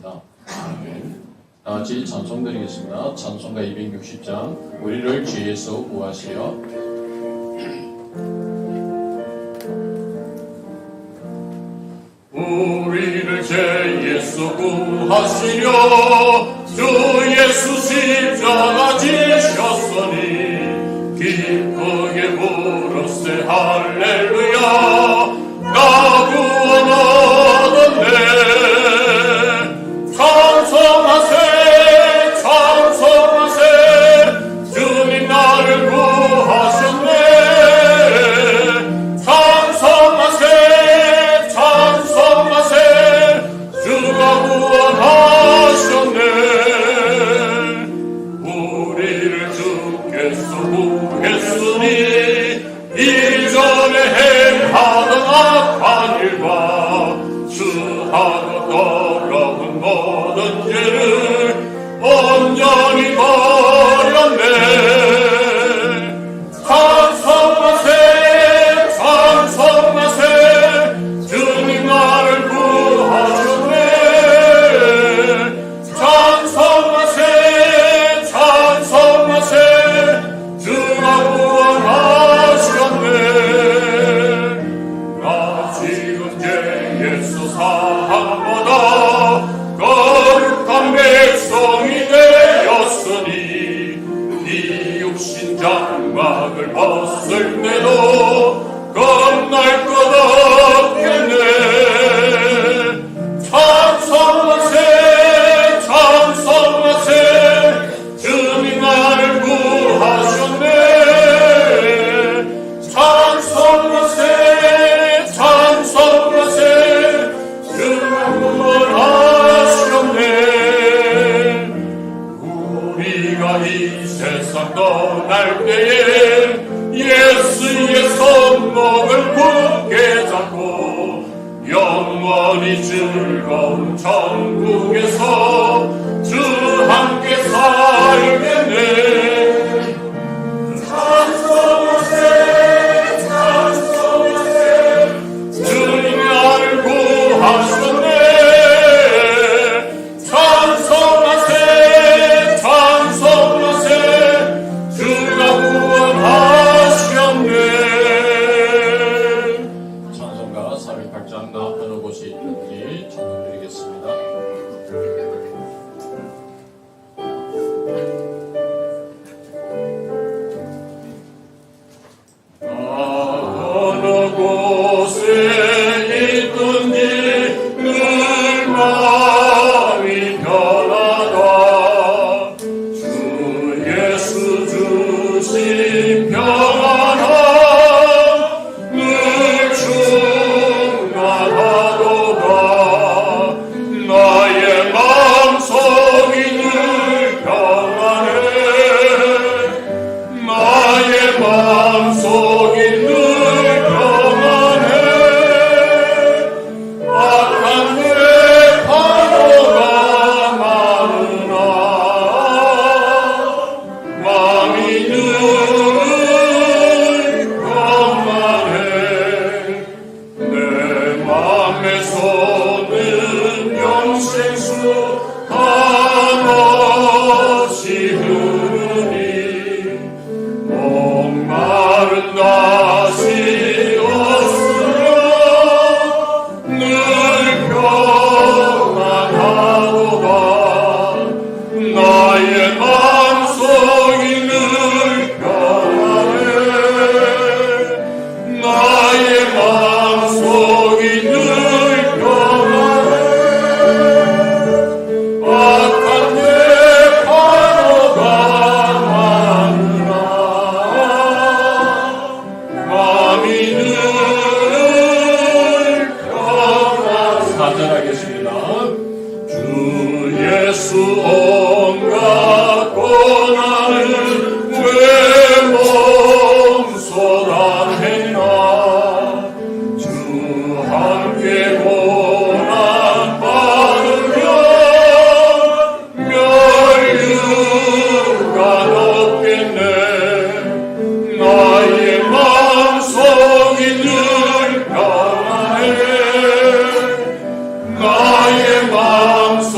기도드립니다. 아멘. 다같이 찬송 드리겠습니다. 찬송가 260장 우리를 죄에서 구하시려. 우리를 죄에서 구하시려 주 예수 십자가 지셨으니 기쁘게 부르세 할렐루야. 나 구원 얻었네. 찬송하세 찬송하세 주님 나를 구하셨네. 찬송하세 찬송하세 주가 구원하셨네. 우리를 주께서 구했으니 이전에 행하던 악한 일과 수하고 더러운 모든 죄를 온전히 버렸네. 찬송하세 찬송하세 주님 나를 구하셨네. 찬송하세 찬송하세 주가 구원하셨네. 나 지금 죄에서 사함보다 거룩한 백성이 되었으니 네 육신 장막을 벗을 때도 겁날 것 없겠네. 찬송하세 찬송하세 주님 나를 구하셨네. 찬송하세 찬송하세 주가 구원하셨네. 우리가 이 세상 떠날 때에 예수의 손목을 굳게 잡고 영원히 즐거운 천국에서 주 함께 살겠네. 찬송하세 찬송하세 주님 나를 구하셨네. 찬송하세 찬송하세 주가 구원하셨네. 찬송가 408장 나 어느 곳에 있는지 찬송드리겠습니다. 어느 곳에 있든지 늘 마음이 편하다. 주 예수 주신 평안함 늘 충만하도다. 나의 마음속이 늘 평안해. 나의 마음속이 늘 평안해. 악한 내 파도가 많으나 마음이 늘 평안해. 내 맘에서는 영생수 한없이 흐르니 목마른 낯이 없으며 늘 평안하도다. 나의 마음속이 늘 평안해. 나의 마음속이 늘 평안해. 악한 내 파도가 많으나 마음이 늘 평안해. 간절하겠습니다. 주 예수 온갖 고난을 왜 몸소란했나. 주 함께 고난 받으면 멸류가 높겠네. 나의 마음속이 늘 평안해. 나의 마음속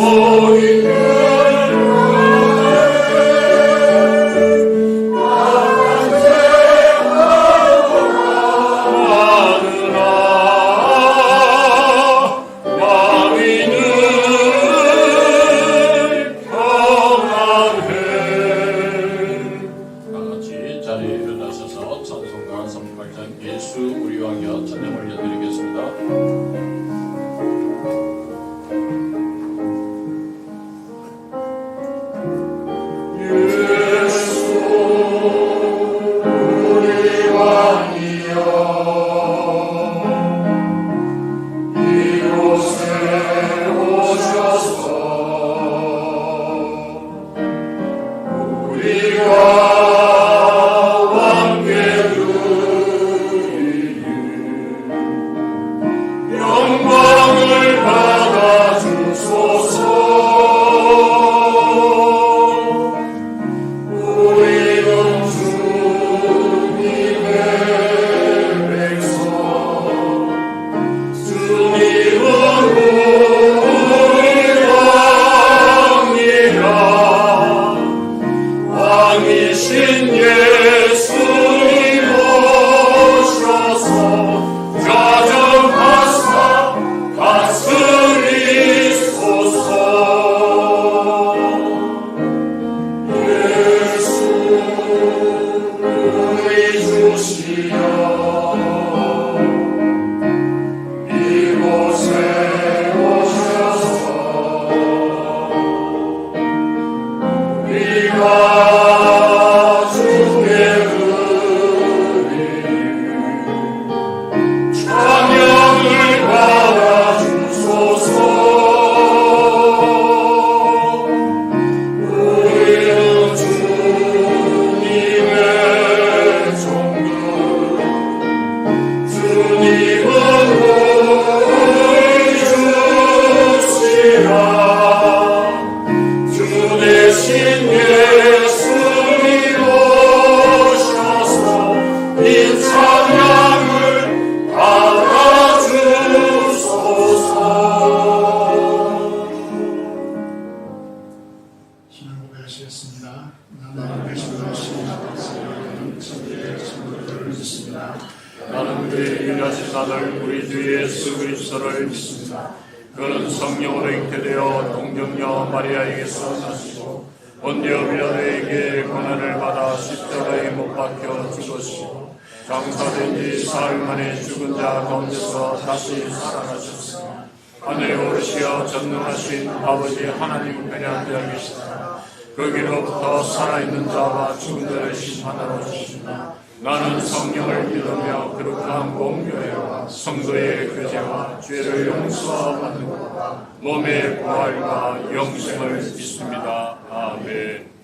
나는 그의 유일하신 아들 우리 주 예수 그리스도를 믿습니다. 그는 성령으로 잉태되어 동정녀 마리아에게서 나시고 본디오 빌라도에게 고난을 받아 십자가에 못 박혀 죽었시고 장사된 지 사흘 만에 죽은 자 가운데서 다시 살아나셨으나 하늘에 오르시어 전능하신 아버지 하나님 편에 앉아 계시다. 거기로부터 살아있는 자와 죽은 자를 심판하러 오시나 나는 성령을 믿으며 거룩한 공교회와 성도의 교제와 죄를 용서받는 것과 몸의 부활과 영생을 믿습니다. 아멘.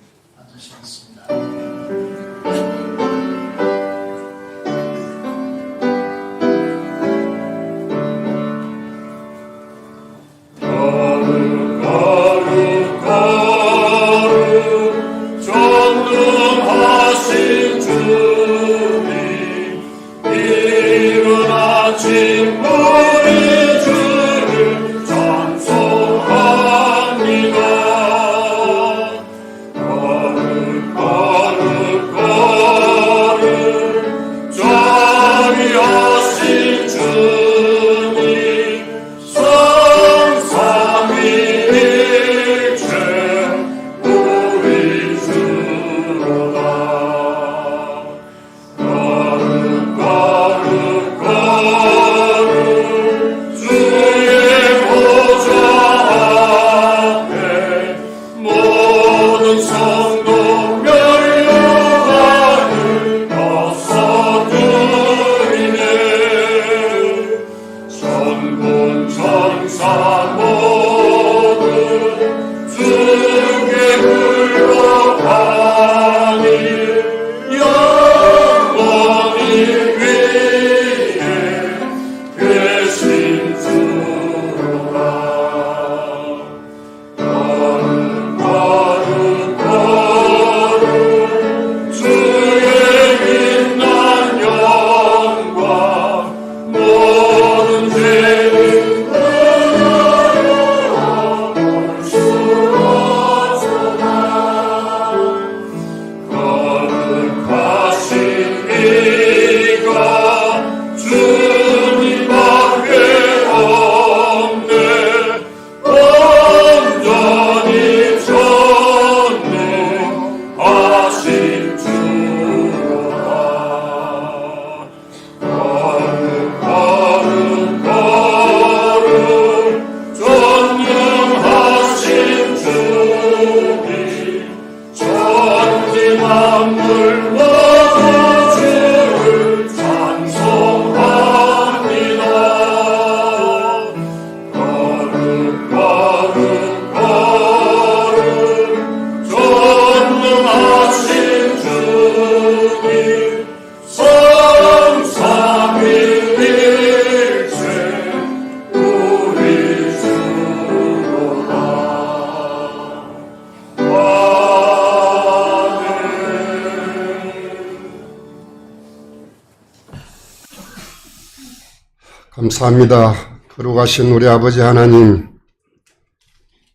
거룩 감사합니다. 거룩하신 우리 아버지 하나님,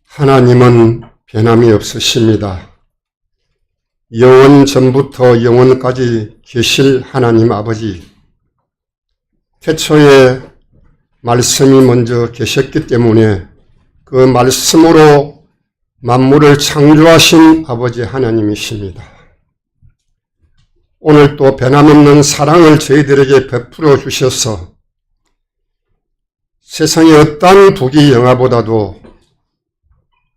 하나님은 변함이 없으십니다. 영원 전부터 영원까지 계실 하나님 아버지, 태초에 말씀이 먼저 계셨기 때문에 그 말씀으로 만물을 창조하신 아버지 하나님이십니다. 오늘 또 변함없는 사랑을 저희들에게 베풀어 주셔서 세상의 어떠한 부귀 영화보다도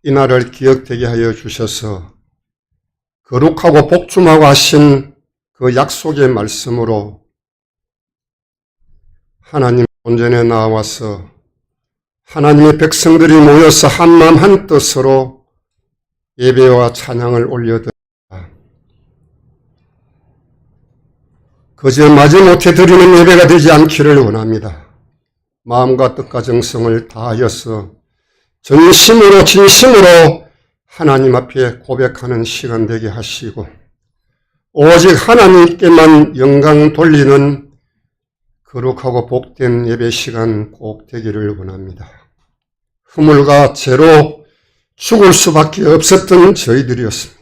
이날을 기억되게 하여 주셔서 거룩하고 복춤하고 하신 그 약속의 말씀으로 하나님 본전에 나와서 하나님의 백성들이 모여서 한마음 한뜻으로 예배와 찬양을 올려드립니다. 그저 마지못해 드리는 예배가 되지 않기를 원합니다. 마음과 뜻과 정성을 다하여서 전심으로 진심으로 하나님 앞에 고백하는 시간 되게 하시고 오직 하나님께만 영광 돌리는 거룩하고 복된 예배 시간 꼭 되기를 원합니다. 허물과 죄로 죽을 수밖에 없었던 저희들이었습니다.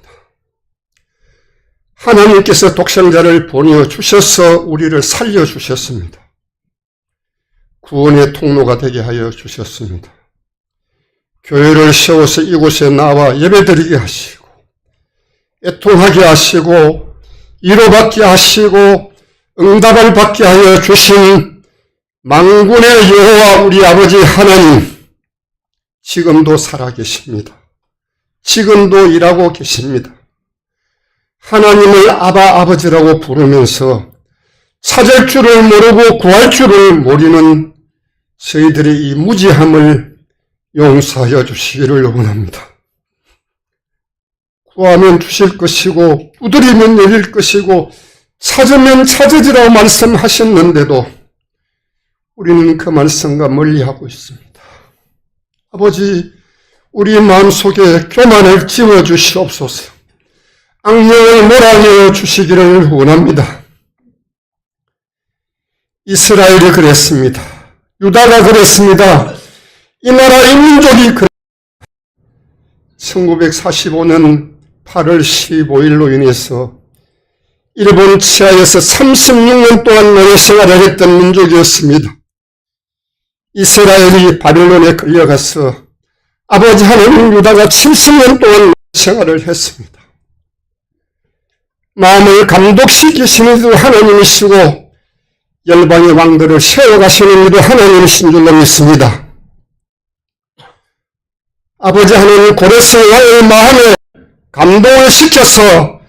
하나님께서 독생자를 보내주셔서 우리를 살려주셨습니다. 구원의 통로가 되게 하여 주셨습니다. 교회를 세워서 이곳에 나와 예배드리게 하시고 애통하게 하시고 위로받게 하시고 응답을 받게 하여 주신 만군의 여호와 우리 아버지 하나님, 지금도 살아계십니다. 지금도 일하고 계십니다. 하나님을 아바 아버지라고 부르면서 찾을 줄을 모르고 구할 줄을 모르는 저희들의 이 무지함을 용서하여 주시기를 원합니다. 구하면 주실 것이고 두드리면 열릴 것이고 찾으면 찾으리라고 말씀하셨는데도 우리는 그 말씀과 멀리하고 있습니다. 아버지, 우리 마음속에 교만을 지워주시옵소서. 악령을 몰아내어 주시기를 원합니다. 이스라엘이 그랬습니다. 유다가 그랬습니다. 이 나라 이 민족이 그랬습니다. 1945년 8월 15일로 인해서 일본 치하에서 36년 동안 노예 생활을 했던 민족이었습니다. 이스라엘이 바벨론에 끌려가서 아버지 하나님 유다가 70년 동안 생활을 했습니다. 마음을 감독시키시는 이도 하나님이시고 열방의 왕들을 세워가시는 이도 하나님이신 줄로 믿습니다. 아버지 하나님 고레스의 왕의 마음에 감동을 시켜서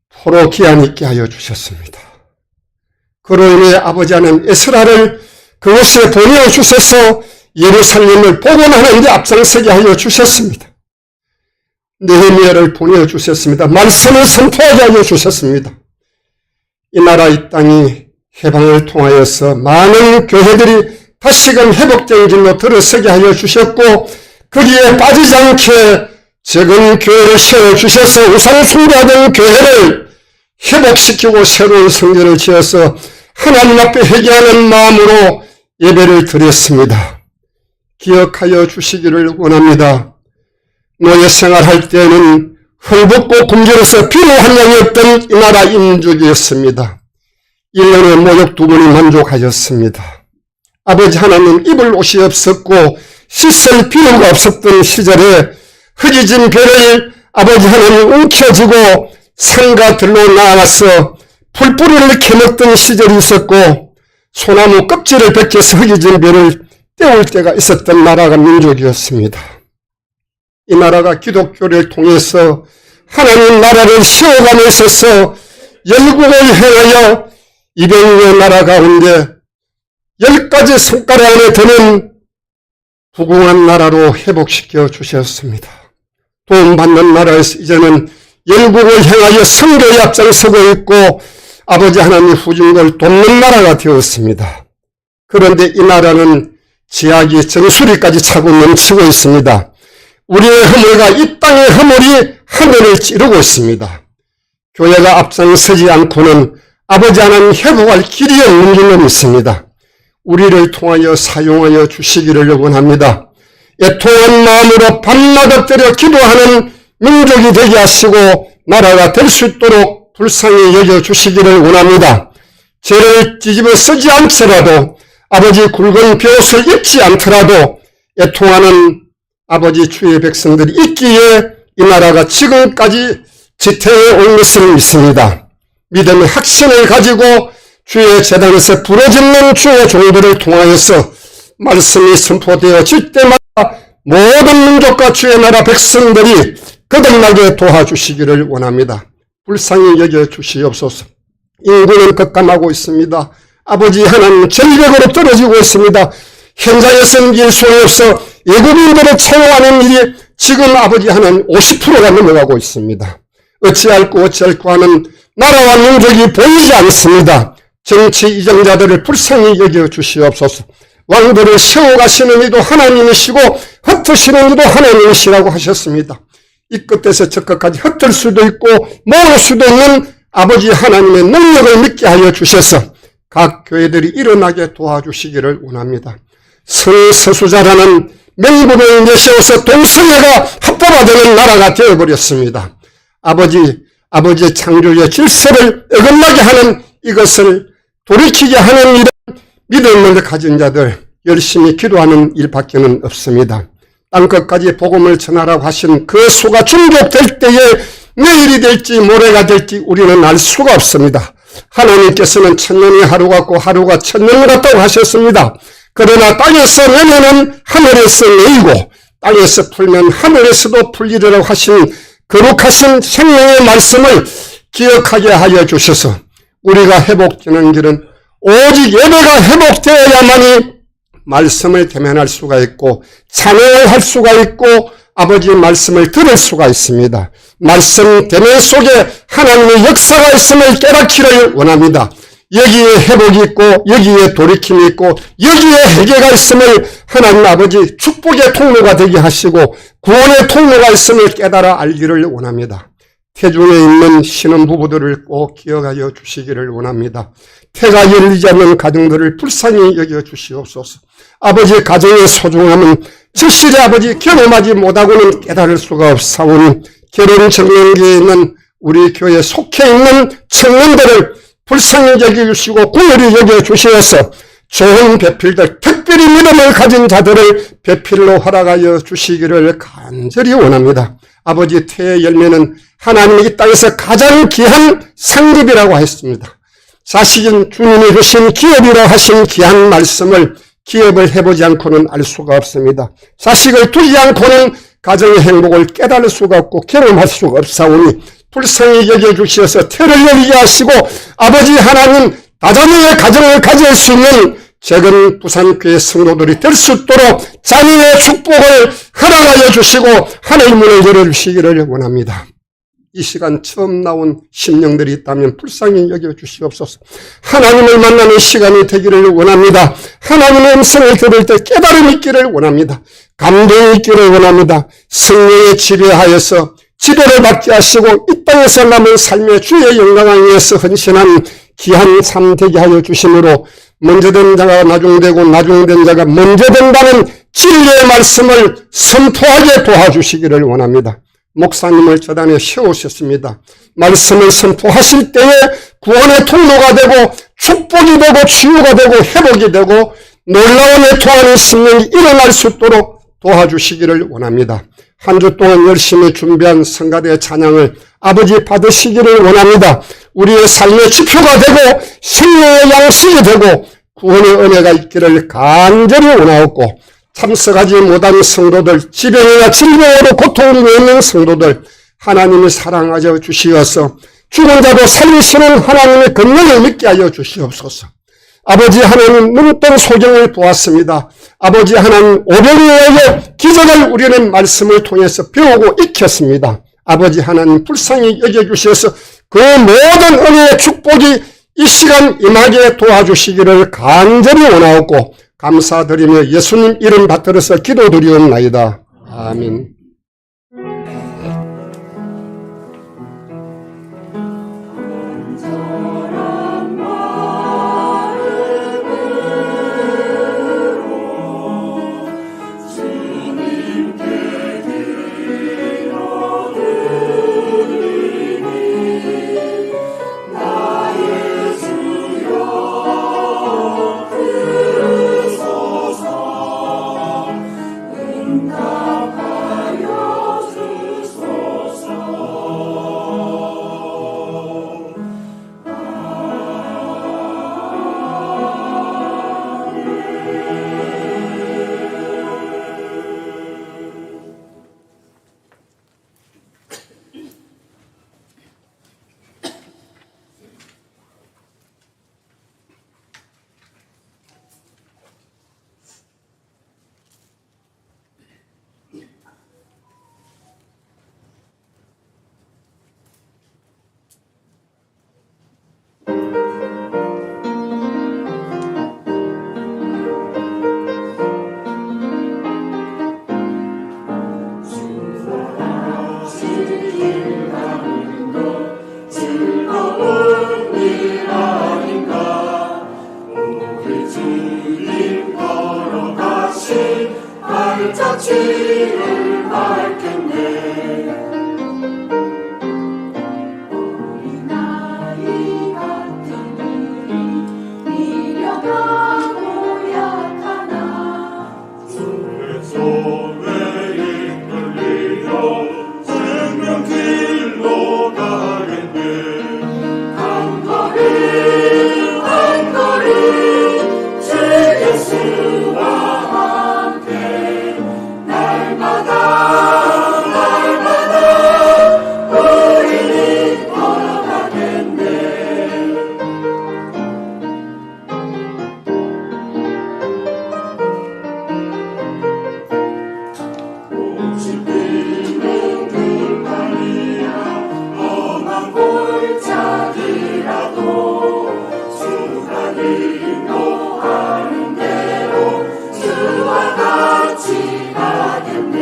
포로 기한 있게 하여 주셨습니다. 그로 인해 아버지 하나님 에스라를 그곳에 보내주셔서 예루살렘을 복원하는 데 앞장서게 하여 주셨습니다. 느헤미야를 보내주셨습니다. 말씀을 선포하게 하여 주셨습니다. 이 나라 이 땅이 해방을 통하여서 많은 교회들이 다시금 회복된 길로 들어서게 하여 주셨고 거기에 빠지지 않게 적은 교회를 세워주셔서 우상 숭배하던 교회를 회복시키고 새로운 성전을 지어서 하나님 앞에 회개하는 마음으로 예배를 드렸습니다. 기억하여 주시기를 원합니다. 노예 생활할 때는 헐벗고 굶주려서 필요한 양이 없던 이 나라 인족이었습니다. 1년에 모욕 2번이 만족하였습니다. 아버지 하나님 입을 옷이 없었고 씻을 비누가 없었던 시절에 흙이진 배를 아버지 하나님 움켜쥐고 상가들로 나와서 풀뿌리를 캐먹던 시절이 있었고 소나무 껍질을 벗겨서 흙이진 배를 떼올 때가 있었던 나라가 민족이었습니다. 이 나라가 기독교를 통해서 하나님 나라를 세워가며 있어서 열국을 행하여 200여 나라 가운데 10가지 손가락 안에 드는 부궁한 나라로 회복시켜 주셨습니다. 도움받는 나라에서 이제는 열국을 행하여 선교에 앞장서고 있고 아버지 하나님 후진을 돕는 나라가 되었습니다. 그런데 이 나라는 지하기 정수리까지 차고 넘치고 있습니다. 우리의 허물과 이 땅의 허물이 하늘을 찌르고 있습니다. 교회가 앞장서지 않고는 아버지 하나님 회복할 길이 없는 줄로 믿습니다. 우리를 통하여 사용하여 주시기를 원합니다. 애통한 마음으로 밤낮 엎드려 기도하는 민족이 되게 하시고 나라가 될 수 있도록 불쌍히 여겨주시기를 원합니다. 죄를 뒤집어 쓰지 않더라도 아버지 굵은 벼옷을 입지 않더라도 애통하는 아버지 주의 백성들이 있기에 이 나라가 지금까지 지태해 온 것을 믿습니다. 믿음의 확신을 가지고 주의 재단에서 부러지는 주의 종들을 통하여서 말씀이 선포되어질 때마다 모든 민족과 주의 나라 백성들이 거듭나게 도와주시기를 원합니다. 불쌍히 여겨주시옵소서. 인구는 급감하고 있습니다. 아버지 하나님 절벽으로 떨어지고 있습니다. 현장에서는 일 소리 없어 외국인들을 채용하는 일이 지금 아버지 하나님 50%가 넘어가고 있습니다. 어찌할꼬 하는 나라와 민족이 보이지 않습니다. 정치 이정자들을 불쌍히 여겨주시옵소서. 왕들을 세워가시는 이도 하나님이시고 흩으시는 이도 하나님이시라고 하셨습니다. 이 끝에서 저 끝까지 흩을 수도 있고 모을 수도 있는 아버지 하나님의 능력을 믿게 하여 주셔서 각 교회들이 일어나게 도와주시기를 원합니다. 성서수자라는 명분을 내세워서 동성애가 합법화되는 나라가 되어버렸습니다. 아버지의 창조의 질서를 어긋나게 하는 이것을 돌이키게 하는 일은 믿음을 가진 자들 열심히 기도하는 일밖에는 없습니다. 땅끝까지 복음을 전하라고 하신 그 수가 충족될 때에 내일이 될지 모레가 될지 우리는 알 수가 없습니다. 하나님께서는 천년이 하루 같고 하루가 천년 같다고 하셨습니다. 그러나 땅에서 내면은 하늘에서 내리고 땅에서 풀면 하늘에서도 풀리리라고 하신 거룩하신 생명의 말씀을 기억하게 하여 주셔서 우리가 회복되는 길은 오직 예배가 회복되어야만이 말씀을 대면할 수가 있고 찬양을 할 수가 있고 아버지의 말씀을 들을 수가 있습니다. 말씀 대면 속에 하나님의 역사가 있음을 깨닫기를 원합니다. 여기에 회복이 있고 여기에 돌이킴이 있고 여기에 회개가 있음을 하나님 아버지 축복의 통로가 되게 하시고 구원의 통로가 있음을 깨달아 알기를 원합니다. 태중에 있는 신혼부부들을 꼭 기억하여 주시기를 원합니다. 태가 열리지 않는 가정들을 불쌍히 여겨 주시옵소서. 아버지의 가정의 소중함은 절실히 아버지 경험하지 못하고는 깨달을 수가 없사오니 결혼 정년기에 있는 우리 교회에 속해 있는 청년들을 불쌍히 여겨주시고 긍휼히 여겨주시어서 좋은 배필들, 특별히 믿음을 가진 자들을 배필로 허락하여 주시기를 간절히 원합니다. 아버지 태의 열매는 하나님이 이 땅에서 가장 귀한 상급이라고 했습니다. 자식인 주님이 주신 기업이라고 하신 귀한 말씀을 기업을 해보지 않고는 알 수가 없습니다. 자식을 두지 않고는 가정의 행복을 깨달을 수가 없고 경험할 수가 없사오니 불쌍히 여겨주시어서 태를 열리게 하시고 아버지 하나님 다자녀의 가정을 가질 수 있는 적은 부산교회 성도들이 될 수 있도록 자녀의 축복을 허락하여 주시고 하늘 문을 열어주시기를 원합니다. 이 시간 처음 나온 심령들이 있다면 불쌍히 여겨주시옵소서. 하나님을 만나는 시간이 되기를 원합니다. 하나님의 음성을 들을 때 깨달음이 있기를 원합니다. 감동이 있기를 원합니다. 성령에 지배하여서 지배를 받게 하시고 이 땅에서 남은 삶의 주의 영광을 위해서 헌신한 귀한 삶 되게 하여 주심으로 먼저 된 자가 나중되고 나중된 자가 먼저 된다는 진리의 말씀을 선포하게 도와주시기를 원합니다. 목사님을 저단에 세우셨습니다. 말씀을 선포하실 때에 구원의 통로가 되고 축복이 되고 치유가 되고 회복이 되고 놀라운 애통하는 심령이 일어날 수 있도록 도와주시기를 원합니다. 한 주 동안 열심히 준비한 성가대 찬양을 아버지 받으시기를 원합니다. 우리의 삶의 지표가 되고 생명의 양식이 되고 구원의 은혜가 있기를 간절히 원하옵고 참석하지 못한 성도들, 지병이나 질병으로 고통 중에 있는 성도들 하나님이 사랑하여 주시어서 죽은 자도 살리시는 하나님의 권능을 믿게 하여 주시옵소서. 아버지 하나님 눈뜬 소경을 보았습니다. 아버지 하나님 오병이어의 기적을 우리는 말씀을 통해서 배우고 익혔습니다. 아버지 하나님 불쌍히 여겨주셔서 그 모든 은혜의 축복이 이 시간 임하게 도와주시기를 간절히 원하옵고 감사드리며 예수님 이름 받들어서 기도드리옵나이다. 아멘. 가치를 밝혔네. 어린아이 같은 우리 미련하고 약하나 주의 손에 이끌리려 생명길로 가겠네. 한 걸음 한 걸음 주 예수와 함께 날마다 우리는 걸어가겠네. 오직 비는 들판이야 험한 골짜기라도 주가 인도하는 대로 주와 같이 가겠네.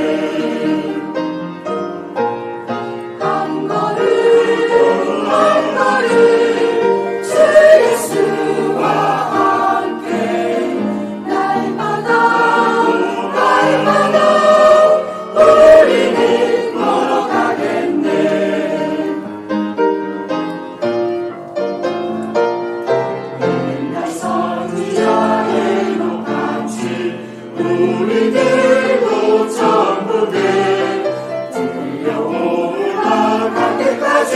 한 걸음 한 걸음 주 예수와 함께 날마다 우리는 걸어가겠네. 맨날 선지자의 같이 우리들도 천국에 들려올라갈 때까지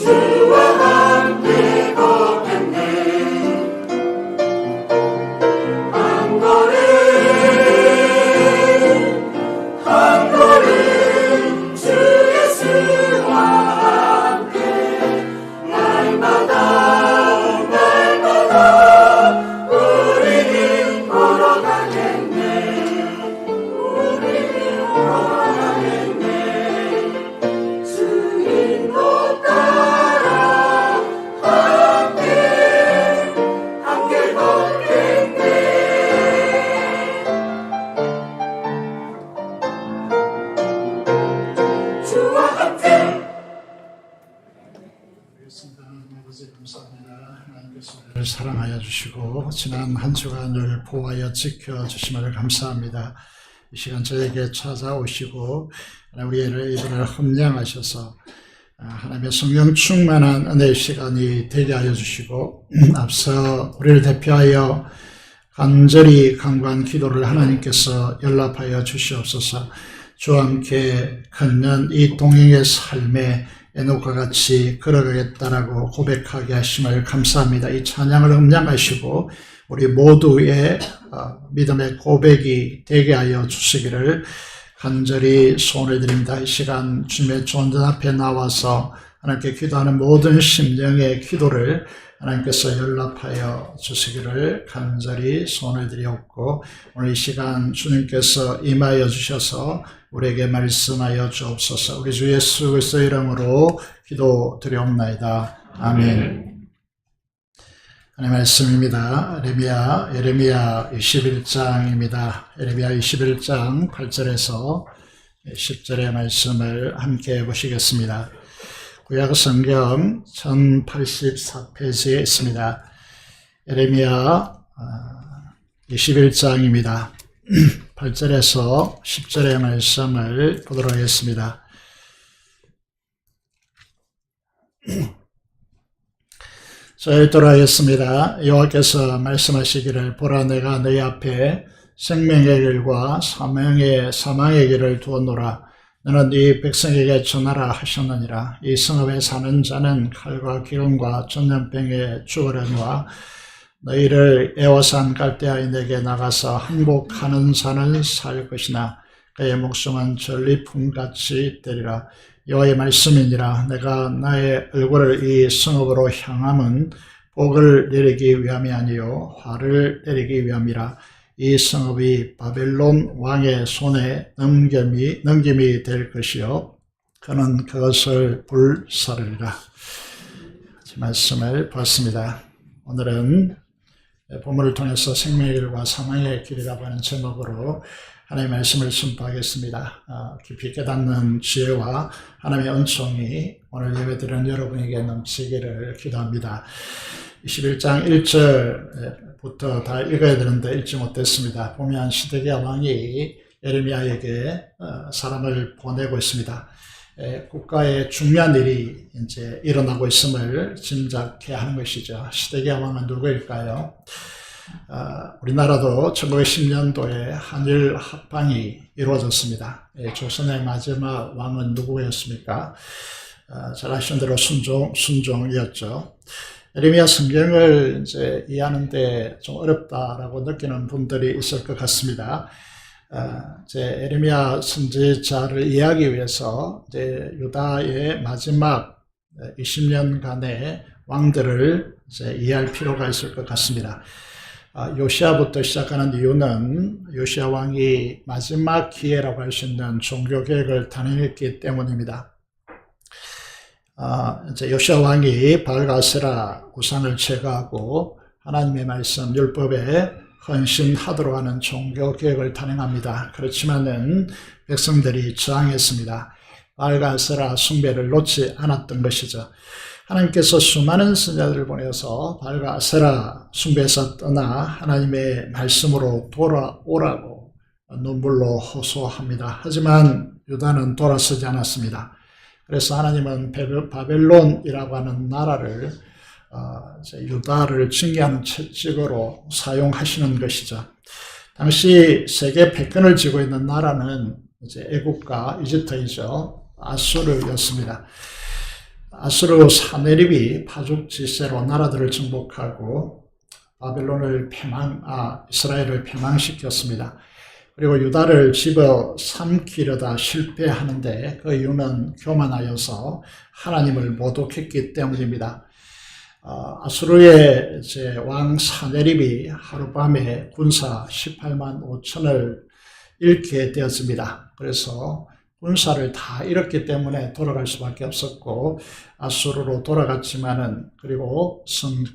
주와 함께 걷겠네. 한 걸음 주 예수와 함께 날마다 우리는 걸어가겠네. 우리는 걸어가겠네. 주인도 따라 함께 걷겠네. 주와 함께. 알겠습니다. 아버지 감사합니다. 하나님께서 우리를 사랑하여 주시고 지난 한 주간을 보호하여 지켜주심을 감사합니다. 이 시간 저에게 찾아오시고 우리를 이들을 함량하셔서 하나님의 성령 충만한 은혜의 시간이 되게 하여 주시고 앞서 우리를 대표하여 간절히 간구한 기도를 하나님께서 연락하여 주시옵소서. 주와 함께 걷는 이 동행의 삶에 에녹과 같이 걸어가겠다라고 고백하게 하심을 감사합니다. 이 찬양을 음량하시고 우리 모두의 믿음의 고백이 되게 하여 주시기를 간절히 소원을 드립니다. 이 시간 주님의 존전 앞에 나와서 하나님께 기도하는 모든 심령의 기도를 하나님께서 연락하여 주시기를 간절히 소원을 드리옵고 오늘 이 시간 주님께서 임하여 주셔서 우리에게 말씀하여 주옵소서. 우리 주 예수 그리스도의 이름으로 기도드리옵나이다. 아멘. 하나님의 말씀입니다. 예레미야 21장입니다. 예레미야 21장 8절에서 10절의 말씀을 함께 보시겠습니다. 구약 성경 1084페이지에 있습니다. 예레미야 21장입니다. 8절에서 10절의 말씀을 보도록 하겠습니다. 자, 읽도록 하겠습니다. 여호와께서 말씀하시기를 보라 내가 너희 앞에 생명의 길과 사망의 길을 두었노라. 너는 네 백성에게 전하라 하셨느니라. 이 성읍에 사는 자는 칼과 기근과 전염병에 죽으려니와 너희를 에워싼 갈대아인에게 나가서 항복하는 자는 살 것이나 그의 목숨은 전리품같이 되리라. 여호와의 말씀이니라. 내가 나의 얼굴을 이 성읍으로 향함은 복을 내리기 위함이 아니요 화를 내리기 위함이라. 이 성읍이 바벨론 왕의 손에 넘김이 될 것이요 그는 그것을 불사르리라. 이 말씀을 봤습니다. 오늘은 본문을 통해서 생명의 길과 사망의 길이라고 하는 제목으로 하나님의 말씀을 선포하겠습니다. 깊이 깨닫는 지혜와 하나님의 은총이 오늘 예배드리는 여러분에게 넘치기를 기도합니다. 21장 1절부터 다 읽어야 되는데 읽지 못했습니다. 보면 시드기야 왕이 에레미야에게 사람을 보내고 있습니다. 국가에 중요한 일이 이제 일어나고 있음을 짐작해야 하는 것이죠. 시대기야 왕은 누구일까요? 우리나라도 1910년도에 한일 합방이 이루어졌습니다. 조선의 마지막 왕은 누구였습니까? 잘 아시는 대로 순종이었죠. 에레미야 성경을 이제 이해하는데 좀 어렵다라고 느끼는 분들이 있을 것 같습니다. 이제 에레미야 선지자를 이해하기 위해서 이제 유다의 마지막 20년간의 왕들을 이제 이해할 필요가 있을 것 같습니다. 요시아부터 시작하는 이유는 요시아 왕이 마지막 기회라고 할 수 있는 종교 개혁을 단행했기 때문입니다. 이제 요시아 왕이 바알과 아세라 우상을 제거하고 하나님의 말씀 율법에 헌신하도록 하는 종교 개혁을 단행합니다. 그렇지만은 백성들이 저항했습니다. 바알과 아세라 숭배를 놓지 않았던 것이죠. 하나님께서 수많은 선지자들을 보내서 바알과 아세라 숭배에서 떠나 하나님의 말씀으로 돌아오라고 눈물로 호소합니다. 하지만 유다는 돌아서지 않았습니다. 그래서 하나님은 바벨론이라고 하는 나라를 유다를 징계하는 채찍으로 사용하시는 것이죠. 당시 세계 패권을 쥐고 있는 나라는 이제 애국과 이집트이죠. 아수르였습니다. 아수르 사네립이 파죽지세로 나라들을 정복하고 이스라엘을 패망시켰습니다. 그리고 유다를 집어삼키려다 실패하는데 그 이유는 교만하여서 하나님을 모독했기 때문입니다. 아수르의 왕 사네립이 하룻밤에 군사 18만 5천을 잃게 되었습니다. 그래서 군사를 다 잃었기 때문에 돌아갈 수밖에 없었고 아수르로 돌아갔지만은 그리고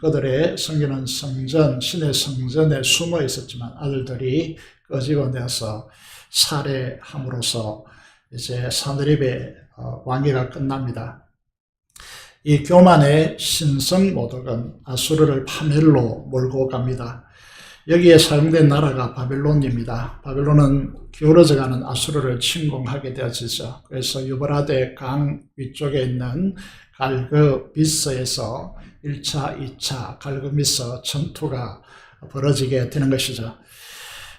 그들의 섬기는 성전, 신의 성전에 숨어 있었지만 아들들이 끄집어내서 살해함으로써 이제 사네립의 왕위가 끝납니다. 이 교만의 신성 모독은 아수르를 파멸로 몰고 갑니다. 여기에 사용된 나라가 바벨론입니다. 바벨론은 기울어져가는 아수르를 침공하게 되어지죠. 그래서 유브라데 강 위쪽에 있는 갈그미스에서 1차, 2차 갈그미스 전투가 벌어지게 되는 것이죠.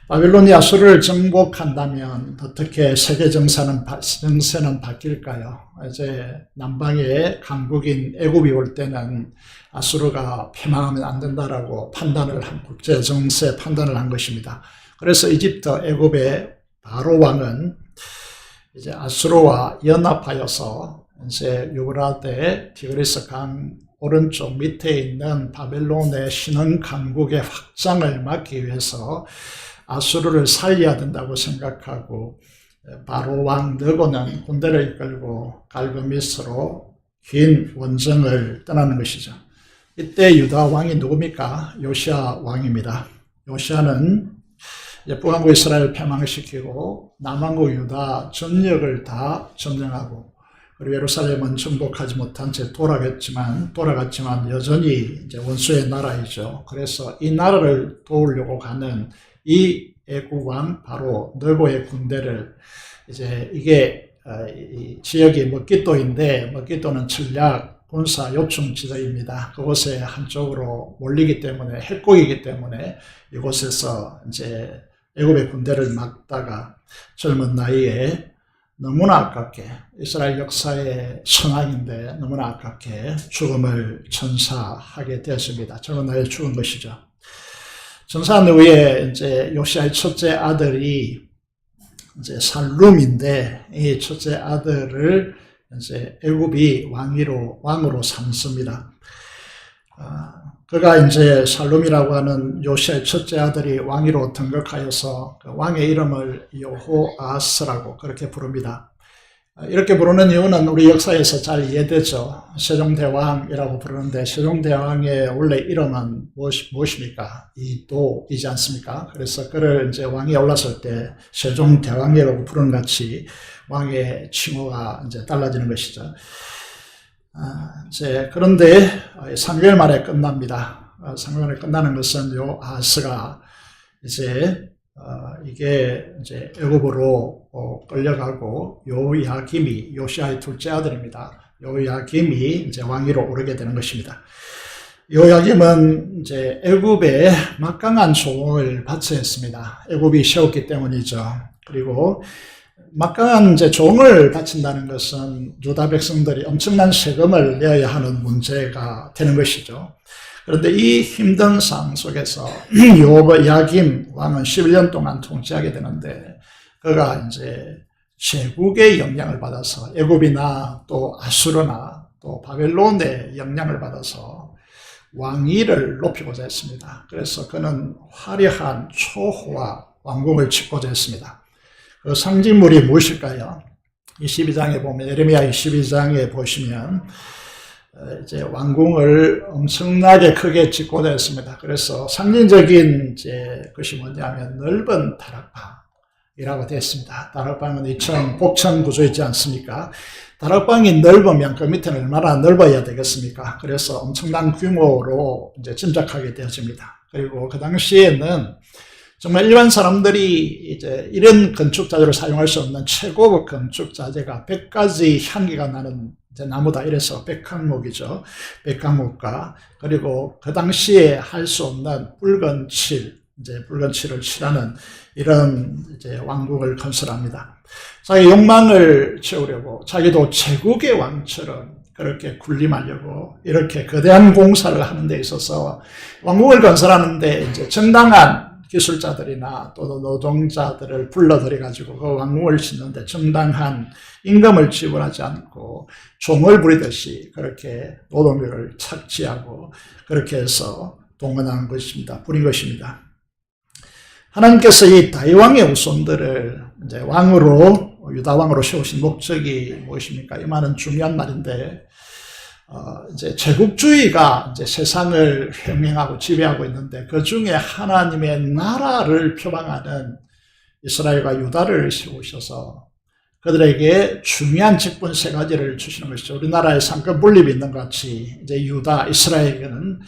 바벨론이 아수르를 정복한다면 어떻게 세계 정세는 바뀔까요? 이제 남방의 강국인 애굽이 올 때는 아수르가 패망하면 안 된다라고 국제 정세 판단을 한 것입니다. 그래서 이집트 애굽의 바로 왕은 이제 아수르와 연합하여서 이제 유브라데 티그리스 강 오른쪽 밑에 있는 바벨론의 신흥 강국의 확장을 막기 위해서 아수르를 살려야 된다고 생각하고 바로 왕 느고는 군대를 이끌고 갈그미스로 긴 원정을 떠나는 것이죠. 이때 유다 왕이 누굽니까? 요시아 왕입니다. 요시아는 북왕국 이스라엘을 패망시키고 남왕국 유다 전역을 다 점령하고 그리고 예루살렘은 정복하지 못한 채 돌아갔지만 여전히 이제 원수의 나라이죠. 그래서 이 나라를 도우려고 가는 이 애국왕 바로 느고의 군대를 이제 이게 이 지역이 먹기도인데 먹기도는 전략 군사 요충 지대입니다. 그곳에 한쪽으로 몰리기 때문에 핵국이기 때문에 이곳에서 이제 애굽의 군대를 막다가 젊은 나이에 너무나 아깝게 이스라엘 역사의 선악인데 너무나 아깝게 죽음을 전사하게 되었습니다. 젊은 나이에 죽은 것이죠. 전사한 후에 이제 요시아의 첫째 아들이 이제 살룸인데 이 첫째 아들을 이제 애굽이 왕으로 삼습니다. 그가 이제 살룸이라고 하는 요시아의 첫째 아들이 왕위로 등극하여서 그 왕의 이름을 여호아스라고 그렇게 부릅니다. 이렇게 부르는 이유는 우리 역사에서 잘 이해되죠. 세종대왕이라고 부르는데 세종대왕의 원래 이름은 무엇입니까? 이도이지 않습니까? 그래서 그를 이제 왕이 올랐을 때 세종대왕이라고 부르는 같이 왕의 칭호가 이제 달라지는 것이죠. 그런데 3개월 만에 끝납니다. 3개월 만에 끝나는 것은 요아스가 이제 이게 이제 애굽으로 끌려가고 요야김이 요시아의 둘째 아들입니다. 요야김이 이제 왕위로 오르게 되는 것입니다. 요야김은 이제 애굽의 막강한 조공을 바쳐야 했습니다. 애굽이 세웠기 때문이죠. 그리고 막강한 이제 종을 바친다는 것은 유다 백성들이 엄청난 세금을 내야 하는 문제가 되는 것이죠. 그런데 이 힘든 상황 속에서 요야김 왕은 11년 동안 통치하게 되는데 그가 이제 제국의 영향을 받아서 애굽이나 또 아수르나 또 바벨론의 영향을 받아서 왕위를 높이고자 했습니다. 그래서 그는 화려한 초호와 왕궁을 짓고자 했습니다. 그 상징물이 무엇일까요? 22장에 보면, 예레미야 22장에 보시면 이제 왕궁을 엄청나게 크게 짓고자 했습니다. 그래서 상징적인 이제 것이 뭐냐면 넓은 다락방이라고 되어 있습니다. 다락방은 이처럼 복층 구조 있지 않습니까? 다락방이 넓으면 그 밑에는 얼마나 넓어야 되겠습니까? 그래서 엄청난 규모로 이제 짐작하게 되어집니다. 그리고 그 당시에는 정말 일반 사람들이 이제 이런 건축 자재를 사용할 수 없는 최고급 건축 자재가 100가지 향기가 나는 이제 나무다. 이래서 백향목이죠. 백향목과 그리고 그 당시에 할 수 없는 붉은 칠, 이제 붉은 칠을 칠하는 이런 이제 왕궁을 건설합니다. 자기 욕망을 채우려고 자기도 제국의 왕처럼 그렇게 군림하려고 이렇게 거대한 공사를 하는 데 있어서 왕궁을 건설하는데 이제 정당한 기술자들이나 또 노동자들을 불러들여가지고 그 왕궁을 짓는데 정당한 임금을 지불하지 않고 종을 부리듯이 그렇게 노동력을 착취하고 그렇게 해서 동원한 것입니다. 부린 것입니다. 하나님께서 이 다윗왕의 후손들을 이제 왕으로, 유다 왕으로 세우신 목적이 무엇입니까? 이 말은 중요한 말인데, 이제 제국주의가 이제 세상을 횡행하고 지배하고 있는데 그 중에 하나님의 나라를 표방하는 이스라엘과 유다를 세우셔서 그들에게 중요한 직분 세 가지를 주시는 것이죠. 우리나라에 상권 분립이 있는 것 같이 이제 유다, 이스라엘에게는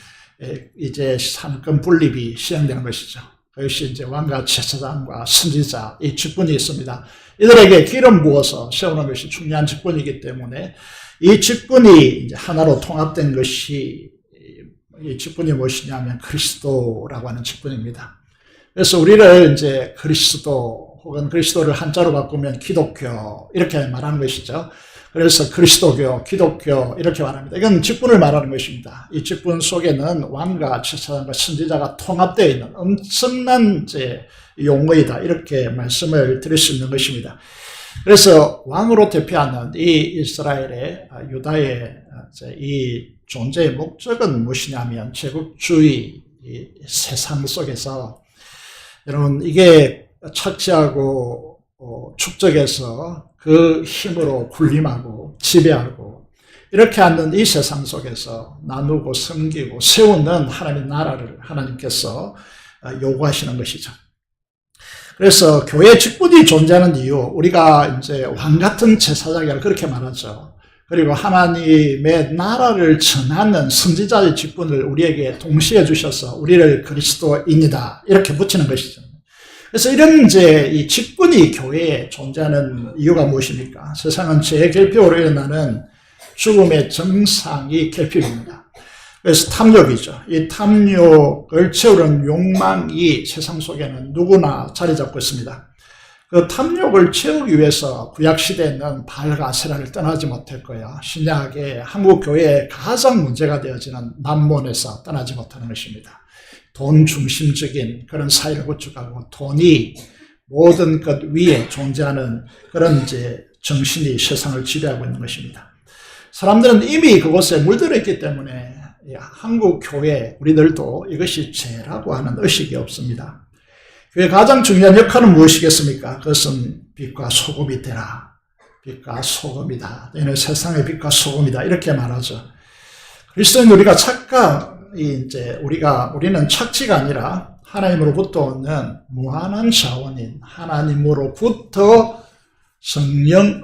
이제 상권 분립이 시행되는 것이죠. 그것이 이제 왕과 제사장과 선지자 이 직분이 있습니다. 이들에게 기름 부어서 세우는 것이 중요한 직분이기 때문에 이 직분이 이제 하나로 통합된 것이 이 직분이 무엇이냐면 그리스도라고 하는 직분입니다. 그래서 우리를 이제 그리스도 혹은 그리스도를 한자로 바꾸면 기독교 이렇게 말하는 것이죠. 그래서 그리스도교, 기독교 이렇게 말합니다. 이건 직분을 말하는 것입니다. 이 직분 속에는 왕과 제사장과 선지자가 통합되어 있는 엄청난 이제 용어이다. 이렇게 말씀을 드릴 수 있는 것입니다. 그래서 왕으로 대표하는 이 이스라엘의 유다의 이 존재의 목적은 무엇이냐면 제국주의 이 세상 속에서 여러분 이게 착취하고 축적해서 그 힘으로 군림하고 지배하고 이렇게 하는 이 세상 속에서 나누고 섬기고 세우는 하나님의 나라를 하나님께서 요구하시는 것이죠. 그래서 교회 직분이 존재하는 이유, 우리가 이제 왕 같은 제사장이라 그렇게 말하죠. 그리고 하나님의 나라를 전하는 선지자의 직분을 우리에게 동시에 주셔서 우리를 그리스도인이다 이렇게 붙이는 것이죠. 그래서 이런 이제 이 직분이 교회에 존재하는 이유가 무엇입니까? 세상은 재결핍으로 일어나는 죽음의 정상이 결핍입니다. 그래서 탐욕이죠. 이 탐욕을 채우는 욕망이 세상 속에는 누구나 자리 잡고 있습니다. 그 탐욕을 채우기 위해서 구약시대에는 바알과 아세라를 떠나지 못했고요. 신약의 한국교회의 가장 문제가 되어지는 남몬에서 떠나지 못하는 것입니다. 돈 중심적인 그런 사회를 구축하고 돈이 모든 것 위에 존재하는 그런 이제 정신이 세상을 지배하고 있는 것입니다. 사람들은 이미 그곳에 물들어 있기 때문에 한국 교회 우리들도 이것이 죄라고 하는 의식이 없습니다. 교회의 가장 중요한 역할은 무엇이겠습니까? 그것은 빛과 소금이 되라. 빛과 소금이다. 너희는 세상의 빛과 소금이다. 이렇게 말하죠. 그리스도인 우리가 우리는 착취가 아니라 하나님으로부터 오는 무한한 자원인 하나님으로부터 성령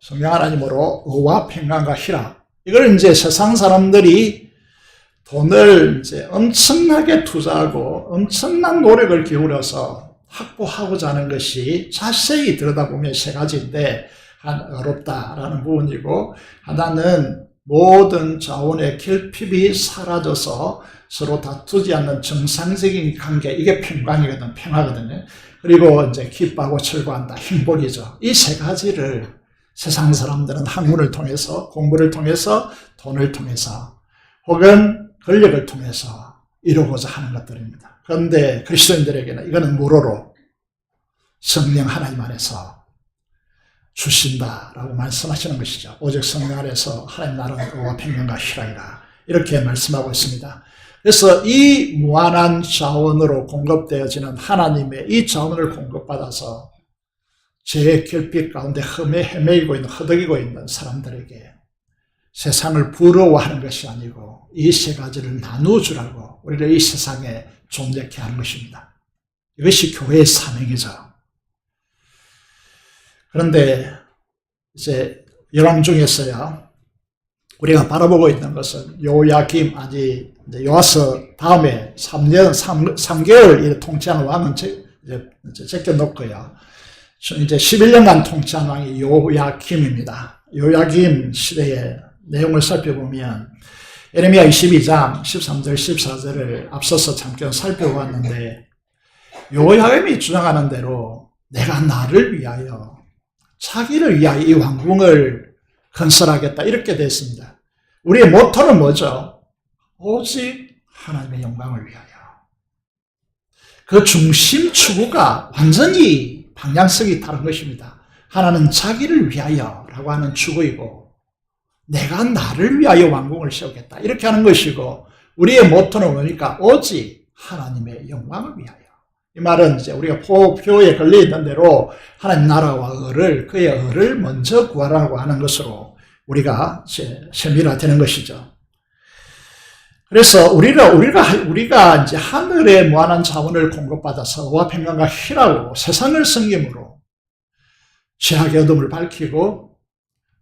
하나님으로 의와 평강과 희락. 이걸 이제 세상 사람들이 돈을 이제 엄청나게 투자하고 엄청난 노력을 기울여서 확보하고자 하는 것이 자세히 들여다보면 세 가지인데, 어렵다라는 부분이고, 하나는 모든 자원의 결핍이 사라져서 서로 다투지 않는 정상적인 관계, 이게 평강이거든, 평화거든요. 그리고 이제 기뻐하고 즐거워한다, 행복이죠. 이 세 가지를 세상 사람들은 학문을 통해서, 공부를 통해서, 돈을 통해서, 혹은 권력을 통해서 이루고자 하는 것들입니다. 그런데 그리스도인들에게는 이거는 무료로 성령 하나님 안에서 주신다라고 말씀하시는 것이죠. 오직 성령 안에서 하나님 나라는 의와 평강과 희락이라, 이렇게 말씀하고 있습니다. 그래서 이 무한한 자원으로 공급되어지는 하나님의 이 자원을 공급받아서 죄의 결핍 가운데 헤매이고 있는, 허덕이고 있는 사람들에게 세상을 부러워하는 것이 아니고 이 세 가지를 나누어주라고 우리를 이 세상에 존재케 하는 것입니다. 이것이 교회의 사명이죠. 그런데 이제 열왕 중에서요, 우리가 바라보고 있는 것은 요야김, 아직 요아서 다음에 3개월 통치한 왕은 제껴놓고요. 이제 11년간 통치한 왕이 요야김입니다. 요야김 시대의 내용을 살펴보면 예레미야 22장 13절 14절을 앞서서 잠깐 살펴보았는데, 요야김이 주장하는 대로 내가 나를 위하여, 자기를 위하여 이 왕궁을 건설하겠다, 이렇게 됐습니다. 우리의 모토는 뭐죠? 오직 하나님의 영광을 위하여. 그 중심 추구가 완전히 방향성이 다른 것입니다. 하나는 자기를 위하여라고 하는 추구이고, 내가 나를 위하여 왕궁을 세우겠다, 이렇게 하는 것이고, 우리의 모토는 뭡니까? 오직 하나님의 영광을 위하여. 이 말은 이제 우리가 표에 걸려 있는 대로 하나님 나라와 의를, 그의 의를 먼저 구하라고 하는 것으로 우리가 세밀화되는 것이죠. 그래서 우리가 이제 하늘의 무한한 자원을 공급받아서 의와 평강과 희락으로 세상을 섬김으로 죄악의 어둠을 밝히고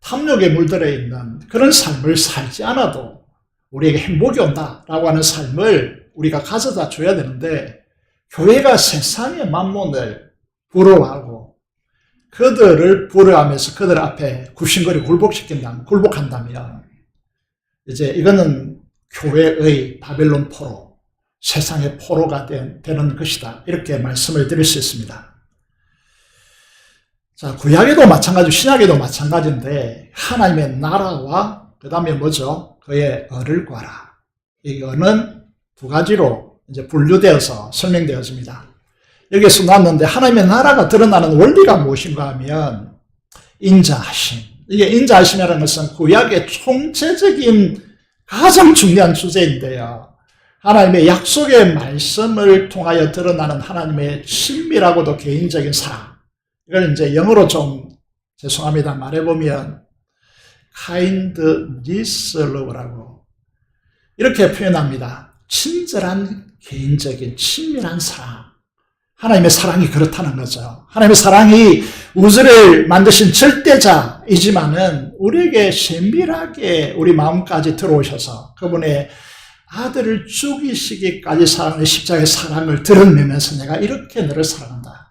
탐욕에 물들어 있는 그런 삶을 살지 않아도 우리에게 행복이 온다라고 하는 삶을 우리가 가져다 줘야 되는데, 교회가 세상의 만몬을 부러워하고 그들을 부러워하면서 그들 앞에 굽신거리고 굴복한다면 이제 이거는 교회의 바벨론 포로, 세상의 포로가 되는 것이다, 이렇게 말씀을 드릴 수 있습니다. 자, 구약에도 마찬가지고 신약에도 마찬가지인데, 하나님의 나라와 그 다음에 뭐죠? 그의 의를 구하라. 이 의는 두 가지로 이제 분류되어서 설명되어집니다. 여기에서 나왔는데, 하나님의 나라가 드러나는 원리가 무엇인가 하면 인자하심. 이게 인자하심이라는 것은 구약의 총체적인 가장 중요한 주제인데요. 하나님의 약속의 말씀을 통하여 드러나는 하나님의 친밀하고도 개인적인 사랑. 이걸 이제 영어로 좀 죄송합니다 말해보면 kindness love라고 이렇게 표현합니다. 친절한 개인적인 친밀한 사랑. 하나님의 사랑이 그렇다는 거죠. 하나님의 사랑이 우주를 만드신 절대자이지만은 우리에게 세밀하게 우리 마음까지 들어오셔서 그분의 아들을 죽이시기까지 사랑의 십자가의 사랑을 드러내면서 내가 이렇게 너를 사랑한다.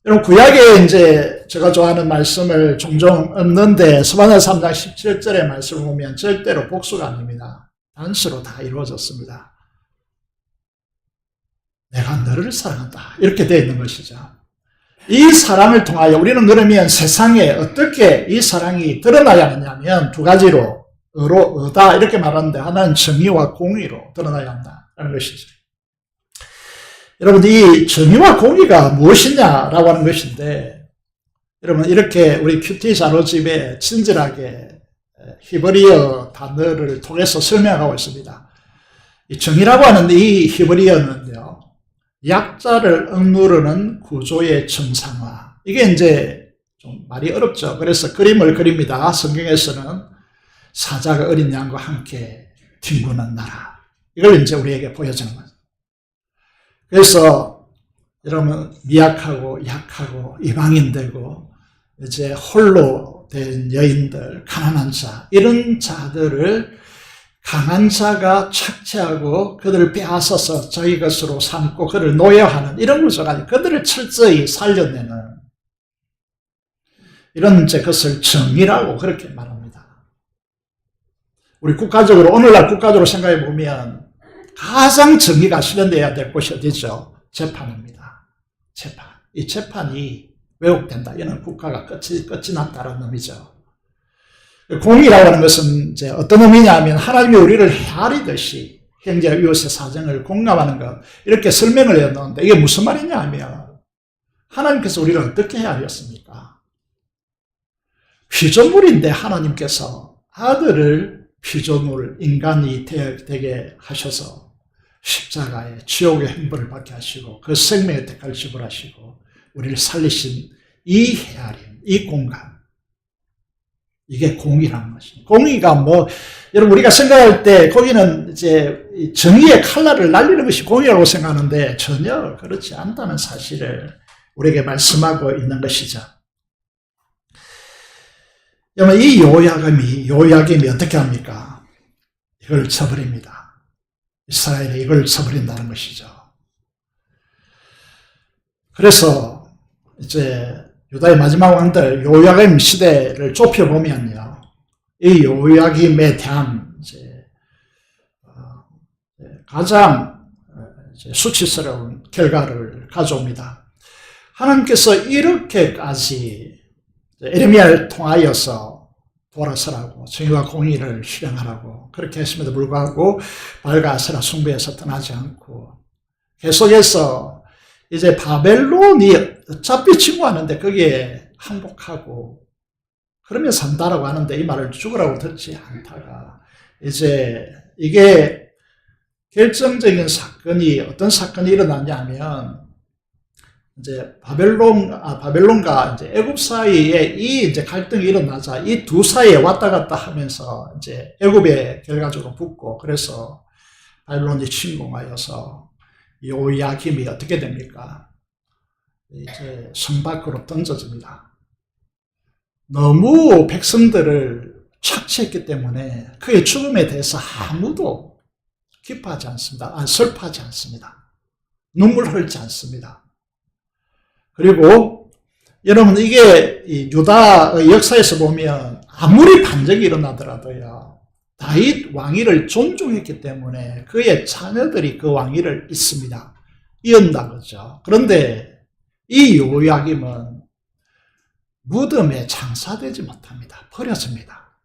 여러분, 구약에 이제 제가 좋아하는 말씀을 종종 얻는데 스바냐 3장 17절의 말씀을 보면 절대로 복수가 아닙니다. 단수로 다 이루어졌습니다. 내가 너를 사랑한다. 이렇게 되어 있는 것이죠. 이 사랑을 통하여 우리는 그러면 세상에 어떻게 이 사랑이 드러나야 하느냐면 두 가지로 의다 이렇게 말하는데, 하나는 정의와 공의로 드러나야 한다는 것이죠. 여러분, 이 정의와 공의가 무엇이냐라고 하는 것인데, 여러분 이렇게 우리 큐티 자료집에 친절하게 히브리어 단어를 통해서 설명하고 있습니다. 이 정의라고 하는 이 히브리어는요, 약자를 억누르는 구조의 정상화. 이게 이제 좀 말이 어렵죠. 그래서 그림을 그립니다. 성경에서는 사자가 어린 양과 함께 뒹구는 나라. 이걸 이제 우리에게 보여주는 거죠. 그래서 여러분, 미약하고 약하고 이방인되고 이제 홀로 된 여인들, 가난한 자, 이런 자들을 강한 자가 착취하고 그들을 빼앗아서 자기 것으로 삼고 그를 노예화하는 이런 구조가 아니고 그들을 철저히 살려내는 이런 것을 정의라고 그렇게 말합니다. 우리 국가적으로 오늘날 국가적으로 생각해 보면 가장 정의가 실현되어야 될 곳이 어디죠? 재판입니다. 재판. 이 재판이 왜곡된다. 이는 국가가 끝이 났다는 의미죠. 공의라고 하는 것은 이제 어떤 의미냐면 하나님이 우리를 헤아리듯이 형제와 이웃의 사정을 공감하는 것 이렇게 설명을 해놓는데 이게 무슨 말이냐 하면 하나님께서 우리를 어떻게 헤아렸습니까? 피조물인데 하나님께서 아들을 피조물 인간이 되게 하셔서 십자가에 지옥의 형벌을 받게 하시고 그 생명의 대가를 지불하시고 우리를 살리신 이 헤아림, 이 공감 이게 공의라는 것입니다. 공의가 여러분 우리가 생각할 때 거기는 이제 정의의 칼날을 날리는 것이 공의라고 생각하는데 전혀 그렇지 않다는 사실을 우리에게 말씀하고 있는 것이죠. 여러분 이 요야김이 어떻게 합니까? 이걸 쳐버립니다. 이스라엘이 이걸 쳐버린다는 것이죠. 그래서 이제 유다의 마지막 왕들 요야김 시대를 좁혀보면요. 이 요야김에 대한 가장 수치스러운 결과를 가져옵니다. 하나님께서 이렇게까지 에레미야를 통하여서 돌아서라고 정의와 공의를 실행하라고 그렇게 했음에도 불구하고 발과 아세라 숭배에서 떠나지 않고 계속해서 이제 바벨론이 어차피 침공하는데 거기에 항복하고 그러면 산다라고 하는데 이 말을 죽으라고 듣지 않다가 이제 이게 결정적인 사건이 어떤 사건이 일어났냐면 이제 바벨론과 이제 애굽 사이에 이 이제 갈등이 일어나자 이 두 사이에 왔다 갔다 하면서 이제 애굽에 결과적으로 붙고 그래서 바벨론이 침공하여서 요야김이 어떻게 됩니까? 이제 성 밖으로 던져집니다. 너무 백성들을 착취했기 때문에 그의 죽음에 대해서 아무도 기뻐하지 않습니다. 슬퍼하지 않습니다. 눈물 흘리지 않습니다. 그리고 여러분 이게 유다 역사에서 보면 아무리 반정이 일어나더라도요. 다윗 왕위를 존중했기 때문에 그의 자녀들이 그 왕위를 잇습니다. 이은다 그죠. 그런데 이 요야김은 무덤에 장사되지 못합니다. 버려집니다.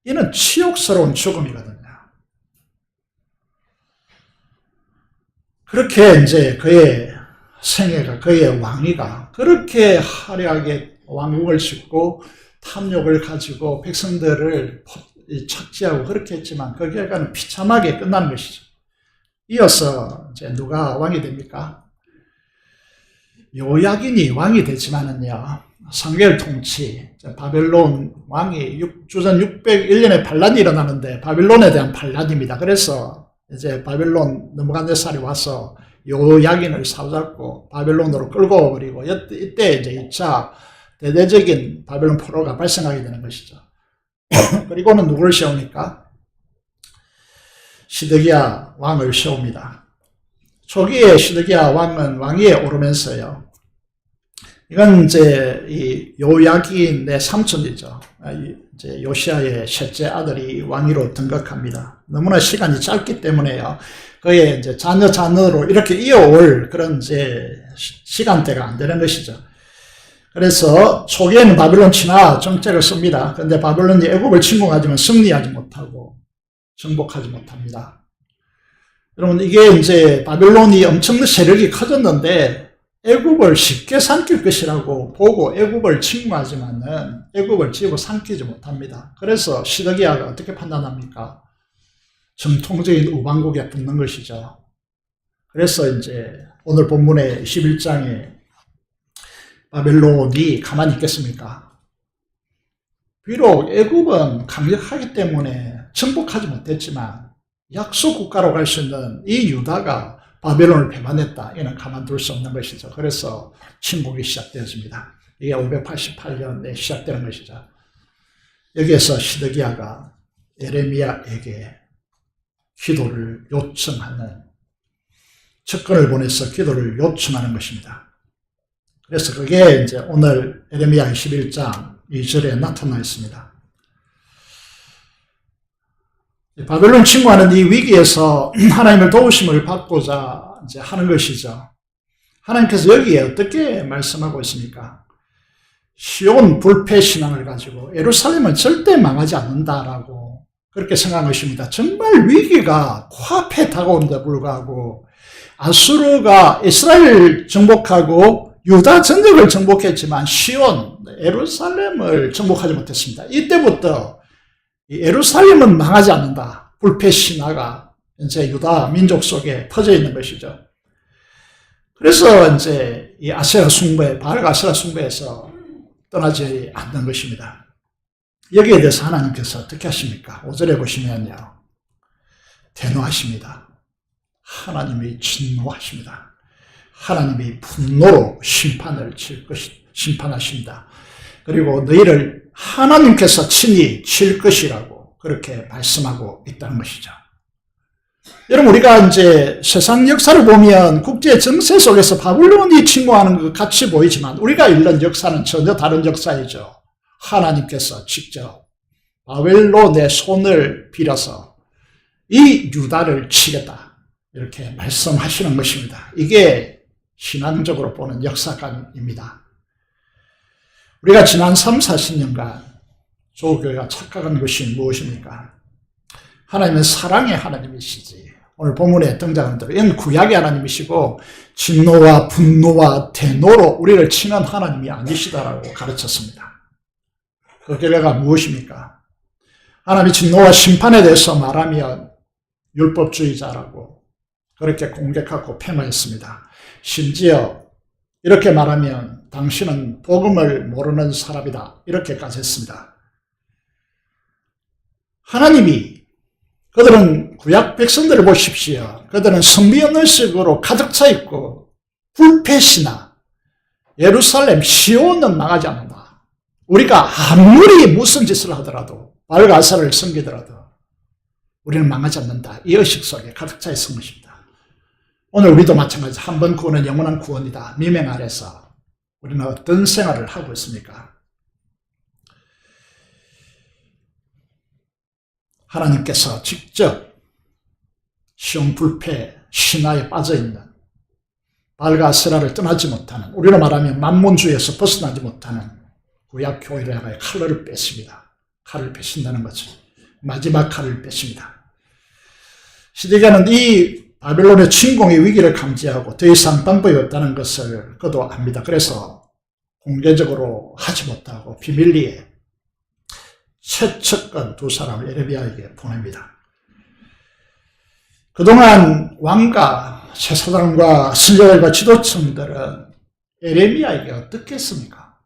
이는 치욕스러운 죽음이거든요. 그렇게 이제 그의 생애가 그의 왕위가 그렇게 화려하게 왕국을 짓고 탐욕을 가지고 백성들을 착취하고 그렇게 했지만 그 결과는 비참하게 끝나는 것이죠. 이어서 이제 누가 왕이 됩니까? 요야긴이 왕이 되지만은요, 상계열 통치, 바벨론 왕이 주전 601년에 반란이 일어나는데 바벨론에 대한 반란입니다. 그래서 이제 바벨론 느부갓네살이 와서 요야긴을 사로잡고 바벨론으로 끌고 버리고 이때 이제 2차 대대적인 바벨론 포로가 발생하게 되는 것이죠. 그리고는 누구를 세웁니까? 시드기야 왕을 세웁니다. 초기에 시드기야 왕은 왕위에 오르면서요. 이건 이제 이 요야긴의 삼촌이죠. 이제 요시아의 셋째 아들이 왕위로 등극합니다. 너무나 시간이 짧기 때문에요. 그의 이제 자녀로 이렇게 이어올 그런 이제 시간대가 안 되는 것이죠. 그래서 초기에는 바벨론 친화 정책을 씁니다. 그런데 바벨론이 애굽을 침공하지만 승리하지 못하고 정복하지 못합니다. 여러분 이게 이제 바벨론이 엄청난 세력이 커졌는데 애굽을 쉽게 삼킬 것이라고 보고 애굽을 침공하지만은 애굽을 집어삼키지 못합니다. 그래서 시드기야가 어떻게 판단합니까? 정통적인 우방국에 붙는 것이죠. 그래서 이제 오늘 본문의 11장에 바벨론이 가만히 있겠습니까? 비록 애굽은 강력하기 때문에 정복하지 못했지만 약속 국가로 갈 수 있는 이 유다가 바벨론을 배반했다. 이는 가만둘 수 없는 것이죠. 그래서 침공이 시작되었습니다. 이게 588년에 시작되는 것이죠. 여기에서 시드기야가 에레미야에게 기도를 요청하는, 접근을 보내서 기도를 요청하는 것입니다. 그래서 그게 이제 오늘 에레미야 21장 2절에 나타나 있습니다. 바벨론 침공하는 이 위기에서 하나님을 도우심을 받고자 이제 하는 것이죠. 하나님께서 여기에 어떻게 말씀하고 있습니까? 시온 불패 신앙을 가지고 예루살렘은 절대 망하지 않는다라고 그렇게 생각한 것입니다. 정말 위기가 코앞에 다가오는데 불구하고 아수르가 이스라엘을 정복하고 유다 전역을 정복했지만 시온, 예루살렘을 정복하지 못했습니다. 이때부터 예루살렘은 망하지 않는다. 불패 신화가 이제 유다 민족 속에 퍼져 있는 것이죠. 그래서 이제 이 아세라 숭배, 바알 아세라 숭배에서 떠나지 않는 것입니다. 여기에 대해서 하나님께서 어떻게 하십니까? 5절에 보시면요. 대노하십니다. 하나님이 진노하십니다. 하나님이 분노로 심판을 심판하십니다. 그리고 너희를 하나님께서 친히 칠 것이라고 그렇게 말씀하고 있다는 것이죠. 여러분, 우리가 이제 세상 역사를 보면 국제 정세 속에서 바벨론이 침공하는 것 같이 보이지만 우리가 읽는 역사는 전혀 다른 역사이죠. 하나님께서 직접 바벨론의 손을 빌어서 이 유다를 치겠다 이렇게 말씀하시는 것입니다. 이게 신앙적으로 보는 역사관입니다. 우리가 지난 3, 40년간 조교회가 착각한 것이 무엇입니까? 하나님은 사랑의 하나님이시지. 오늘 본문에 등장하는 대로 이건 구약의 하나님이시고 진노와 분노와 대노로 우리를 치는 하나님이 아니시다라고 가르쳤습니다. 그 결과가 무엇입니까? 하나님이 진노와 심판에 대해서 말하면 율법주의자라고 그렇게 공격하고 폄하했습니다. 심지어 이렇게 말하면 당신은 복음을 모르는 사람이다 이렇게까지 했습니다. 하나님이 그들은 구약 백성들을 보십시오. 그들은 성미 없는 식으로 가득 차 있고 불패시나 예루살렘 시온은 망하지 않는다. 우리가 아무리 무슨 짓을 하더라도 바알 아세라를 섬기더라도 우리는 망하지 않는다. 이 의식 속에 가득 차 있은 것입니다. 오늘 우리도 마찬가지. 한 번 구원은 영원한 구원이다. 미명 아래서 우리는 어떤 생활을 하고 있습니까? 하나님께서 직접 시온 불패 신화에 빠져있는 바알 아세라를 떠나지 못하는, 우리로 말하면 만몬주의에서 벗어나지 못하는 구약 교회를 향하여 칼을 뺐습니다. 칼을 빼신다는 거죠. 마지막 칼을 뺐습니다. 시드기야는 이 바벨론의 침공의 위기를 감지하고 더 이상 방법이 없다는 것을 그도 압니다. 그래서 공개적으로 하지 못하고 비밀리에 최측근 두 사람을 에레미야에게 보냅니다. 그동안 왕과 제사장과 선지자들과 지도층들은 에레미야에게 어떻게 했습니까?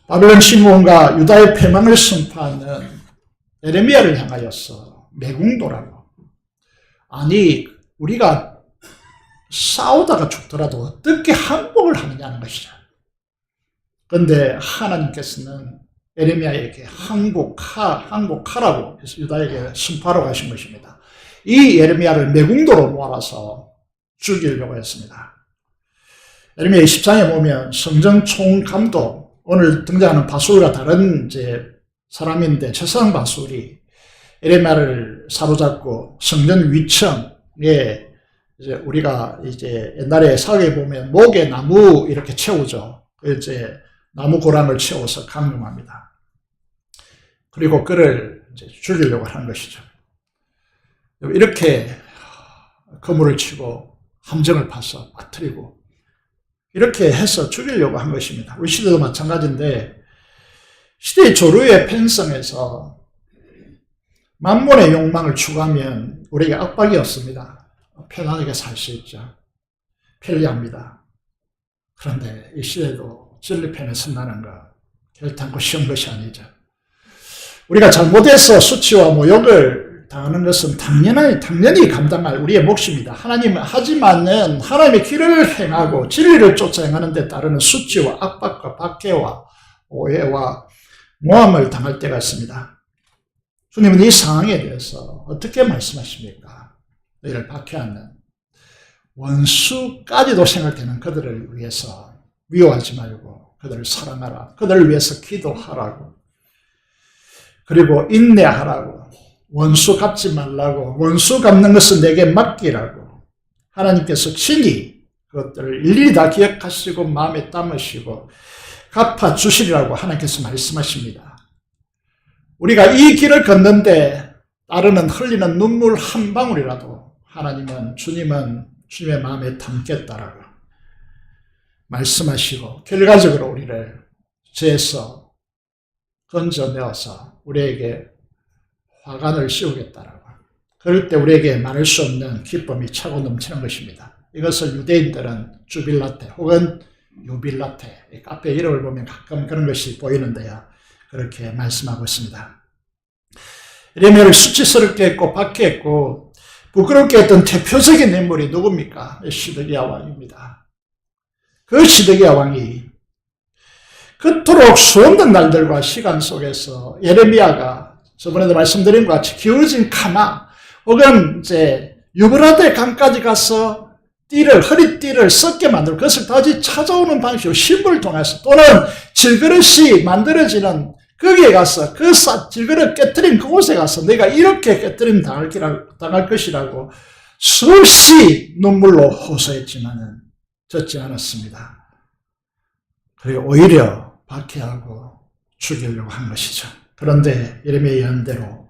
바벨론 침공과 유다의 패망을 선포하는 에레미야를 향하여서 매궁도라고. 아니, 우리가 싸우다가 죽더라도 어떻게 항복을 하느냐는 것이죠. 그런데 하나님께서는 에레미야에게 항복하라고 해서 유다에게 선포하러 가신 것입니다. 이 에레미야를 매궁도로 모아서 죽이려고 했습니다. 에레미야 24장에 보면 성전 총감독, 오늘 등장하는 바술과 다른 이제 사람인데 제사장 바술이 에레미야를 사로잡고 성전 위층에 이제 우리가 이제 옛날에 사극에 보면 목에 나무 이렇게 채우죠. 이제 나무 고랑을 채워서 강림합니다. 그리고 그를 이제 죽이려고 하는 것이죠. 이렇게 그물을 치고 함정을 파서 빠뜨리고 이렇게 해서 죽이려고 한 것입니다. 우리 시대도 마찬가지인데 시대의 조류의 편성에서 만몬의 욕망을 추구하면 우리에게 압박이 없습니다. 편안하게 살 수 있죠. 편리합니다. 그런데 이 시대도 진리 편에 선다는 것 결단코 쉬운 것이 아니죠. 우리가 잘못해서 수치와 모욕을 당하는 것은 당연히 감당할 우리의 몫입니다. 하지만은 하나님의 길을 행하고 진리를 쫓아 행하는 데 따르는 수치와 압박과 박해와 오해와 모함을 당할 때가 있습니다. 주님은 이 상황에 대해서 어떻게 말씀하십니까? 너희를 박해하는 원수까지도 생각되는 그들을 위해서 미워하지 말고 그들을 사랑하라. 그들을 위해서 기도하라고. 그리고 인내하라고. 원수 갚지 말라고. 원수 갚는 것은 내게 맡기라고. 하나님께서 친히 그것들을 일일이 다 기억하시고 마음에 담으시고 갚아주시리라고 하나님께서 말씀하십니다. 우리가 이 길을 걷는데 따르는 흘리는 눈물 한 방울이라도 주님은 주님의 마음에 담겠다라고 말씀하시고 결과적으로 우리를 죄에서 건져내어서 우리에게 화관을 씌우겠다라고. 그럴 때 우리에게 말할 수 없는 기쁨이 차고 넘치는 것입니다. 이것을 유대인들은 주빌라테 혹은 유빌라테, 카페 이름을 보면 가끔 그런 것이 보이는데요. 그렇게 말씀하고 있습니다. 예레미야를 수치스럽게 했고 박해했고 부끄럽게 했던 대표적인 인물이 누굽니까? 시드기야 왕입니다. 그 시드기야 왕이 그토록 수없는 날들과 시간 속에서 예레미야가 저번에도 말씀드린 것 같이 기울어진 카마 혹은 이제 유브라데 강까지 가서 허리띠를 썩게 만들고 그것을 다시 찾아오는 방식으로 신부를 통해서 또는 질그릇이 만들어지는 거기에 가서 그 질그릇 깨뜨린 그곳에 가서 내가 이렇게 깨뜨림 당할 것이라고 수없이 눈물로 호소했지만은 젖지 않았습니다. 그리고 오히려 박해하고 죽이려고 한 것이죠. 그런데 예레미야 예언대로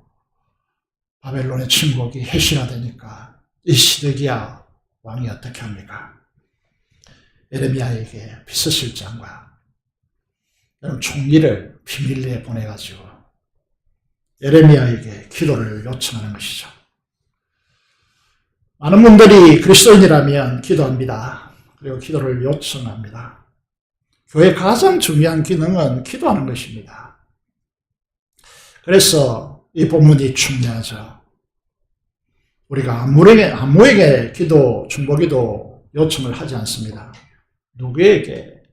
바벨론의 침공이 해시화되니까 이 시드기야 왕이 어떻게 합니까? 예레미야에게 비서실장과 총리를 비밀리에 보내가지고 예레미야에게 기도를 요청하는 것이죠. 많은 분들이 그리스도인이라면 기도합니다. 그리고 기도를 요청합니다. 교회의 가장 중요한 기능은 기도하는 것입니다. 그래서 이 본문이 중요하죠. 우리가 아무에게 중보기도 요청을 하지 않습니다. 누구에게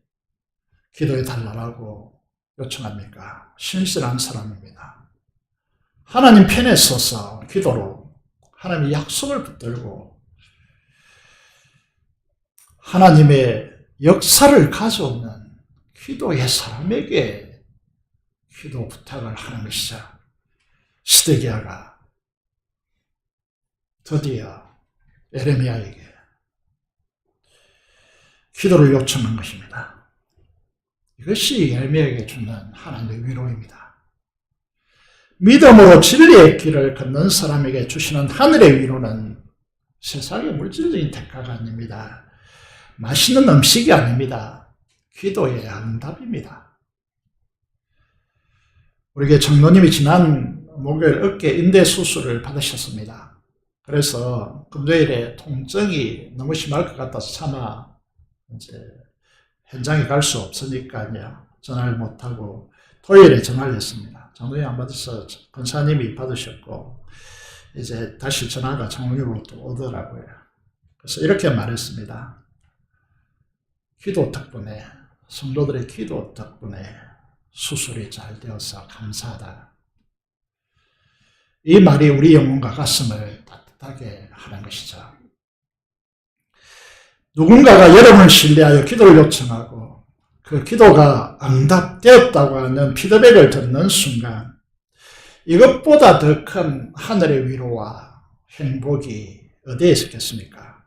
기도해 달라고 요청합니까? 신실한 사람입니다. 하나님 편에 서서 기도로 하나님의 약속을 붙들고 하나님의 역사를 가져오는 기도의 사람에게 기도 부탁을 하는 것이죠. 시드기야가 드디어 예레미야에게 기도를 요청한 것입니다. 이것이 예레미야에게 주는 하나님의 위로입니다. 믿음으로 진리의 길을 걷는 사람에게 주시는 하늘의 위로는 세상의 물질적인 대가가 아닙니다. 맛있는 음식이 아닙니다. 기도의 응답입니다. 우리에게 장로님이 지난 목요일 어깨 인대 수술을 받으셨습니다. 그래서 금요일에 통증이 너무 심할 것 같아서 차마 이제 현장에 갈 수 없으니까요. 전화를 못하고 토요일에 전화를 했습니다. 장로님 안 받아서 권사님이 받으셨고 이제 다시 전화가 장로님으로 또 오더라고요. 그래서 이렇게 말했습니다. 기도 덕분에 성도들의 기도 덕분에 수술이 잘 되어서 감사하다. 이 말이 우리 영혼과 가슴을 따뜻하게 하는 것이죠. 누군가가 여러분을 신뢰하여 기도를 요청하고 그 기도가 응답되었다고 하는 피드백을 듣는 순간 이것보다 더 큰 하늘의 위로와 행복이 어디에 있었겠습니까?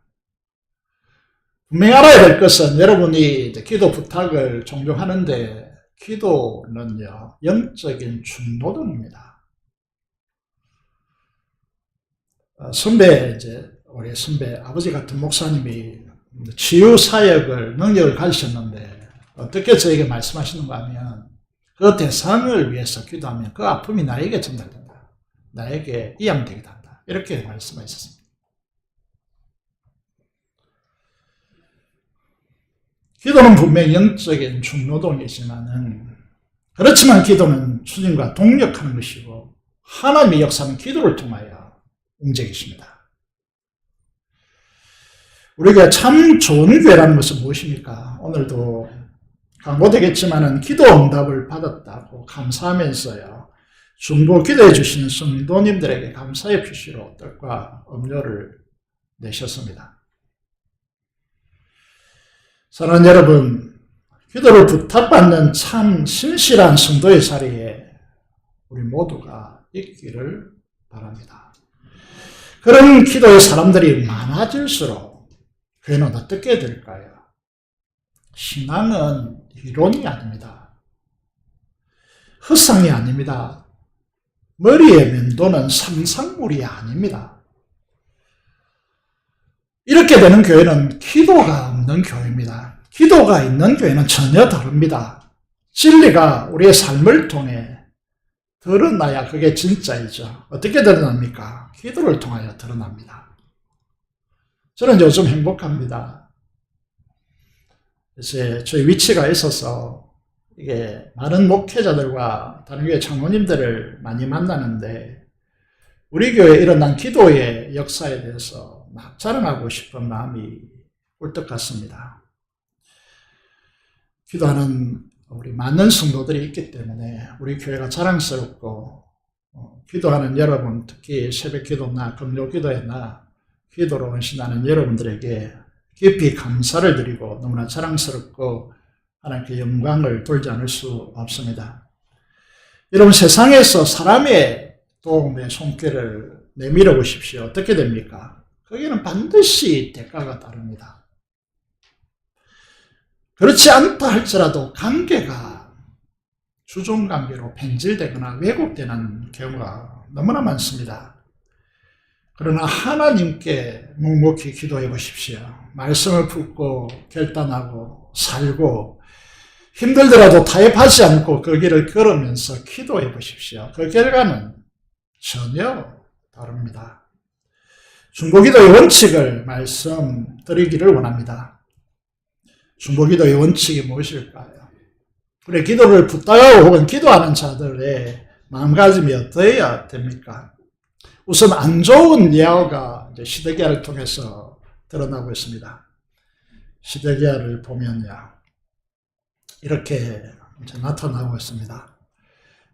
분명히 알아야 될 것은 여러분이 기도 부탁을 종종 하는데 기도는요, 영적인 중노동입니다. 우리 선배, 아버지 같은 목사님이 치유 사역을, 능력을 가지셨는데, 어떻게 저에게 말씀하시는가 하면, 그 대상을 위해서 기도하면 그 아픔이 나에게 전달된다. 나에게 이양되게 된다. 이렇게 말씀하셨습니다. 기도는 분명히 영적인 중노동이지만은, 그렇지만 기도는 주님과 동력하는 것이고, 하나님의 역사는 기도를 통하여 움직이십니다. 우리가 참 좋은 교회라는 것은 무엇입니까? 오늘도 광고되겠지만은 기도 응답을 받았다고 감사하면서요. 중보 기도해 주시는 성도님들에게 감사의 표시로 떡과 음료를 내셨습니다. 사랑하는 여러분, 기도를 부탁받는 참 신실한 성도의 자리에 우리 모두가 있기를 바랍니다. 그런 기도의 사람들이 많아질수록 교회는 어떻게 될까요? 신앙은 이론이 아닙니다. 헛상이 아닙니다. 머리에 맴도는 상상물이 아닙니다. 이렇게 되는 교회는 기도가 없는 교회입니다. 기도가 있는 교회는 전혀 다릅니다. 진리가 우리의 삶을 통해 드러나야 그게 진짜이죠. 어떻게 드러납니까? 기도를 통하여 드러납니다. 저는 요즘 행복합니다. 이제 저희 위치가 있어서 이게 많은 목회자들과 다른 교회 장로님들을 많이 만나는데 우리 교회에 일어난 기도의 역사에 대해서 막 자랑하고 싶은 마음이 꿀떡 같습니다. 기도하는 우리 많은 성도들이 있기 때문에 우리 교회가 자랑스럽고 기도하는 여러분, 특히 새벽 기도나 금요 기도회나 기도로 헌신하는 여러분들에게 깊이 감사를 드리고 너무나 자랑스럽고 하나님께 영광을 돌지 않을 수 없습니다. 여러분, 세상에서 사람의 도움에 손길을 내밀어 보십시오. 어떻게 됩니까? 거기는 반드시 대가가 따릅니다. 그렇지 않다 할지라도 관계가 주종관계로 변질되거나 왜곡되는 경우가 너무나 많습니다. 그러나 하나님께 묵묵히 기도해 보십시오. 말씀을 품고 결단하고 살고 힘들더라도 타협하지 않고 그 길을 걸으면서 기도해 보십시오. 그 결과는 전혀 다릅니다. 중보기도의 원칙을 말씀드리기를 원합니다. 중보기도의 원칙이 무엇일까요? 우리 기도를 부탁하고 혹은 기도하는 자들의 마음가짐이 어떠해야 됩니까? 우선 안 좋은 예화가 시드기야를 통해서 드러나고 있습니다. 시드기야를 보면요, 이렇게 나타나고 있습니다.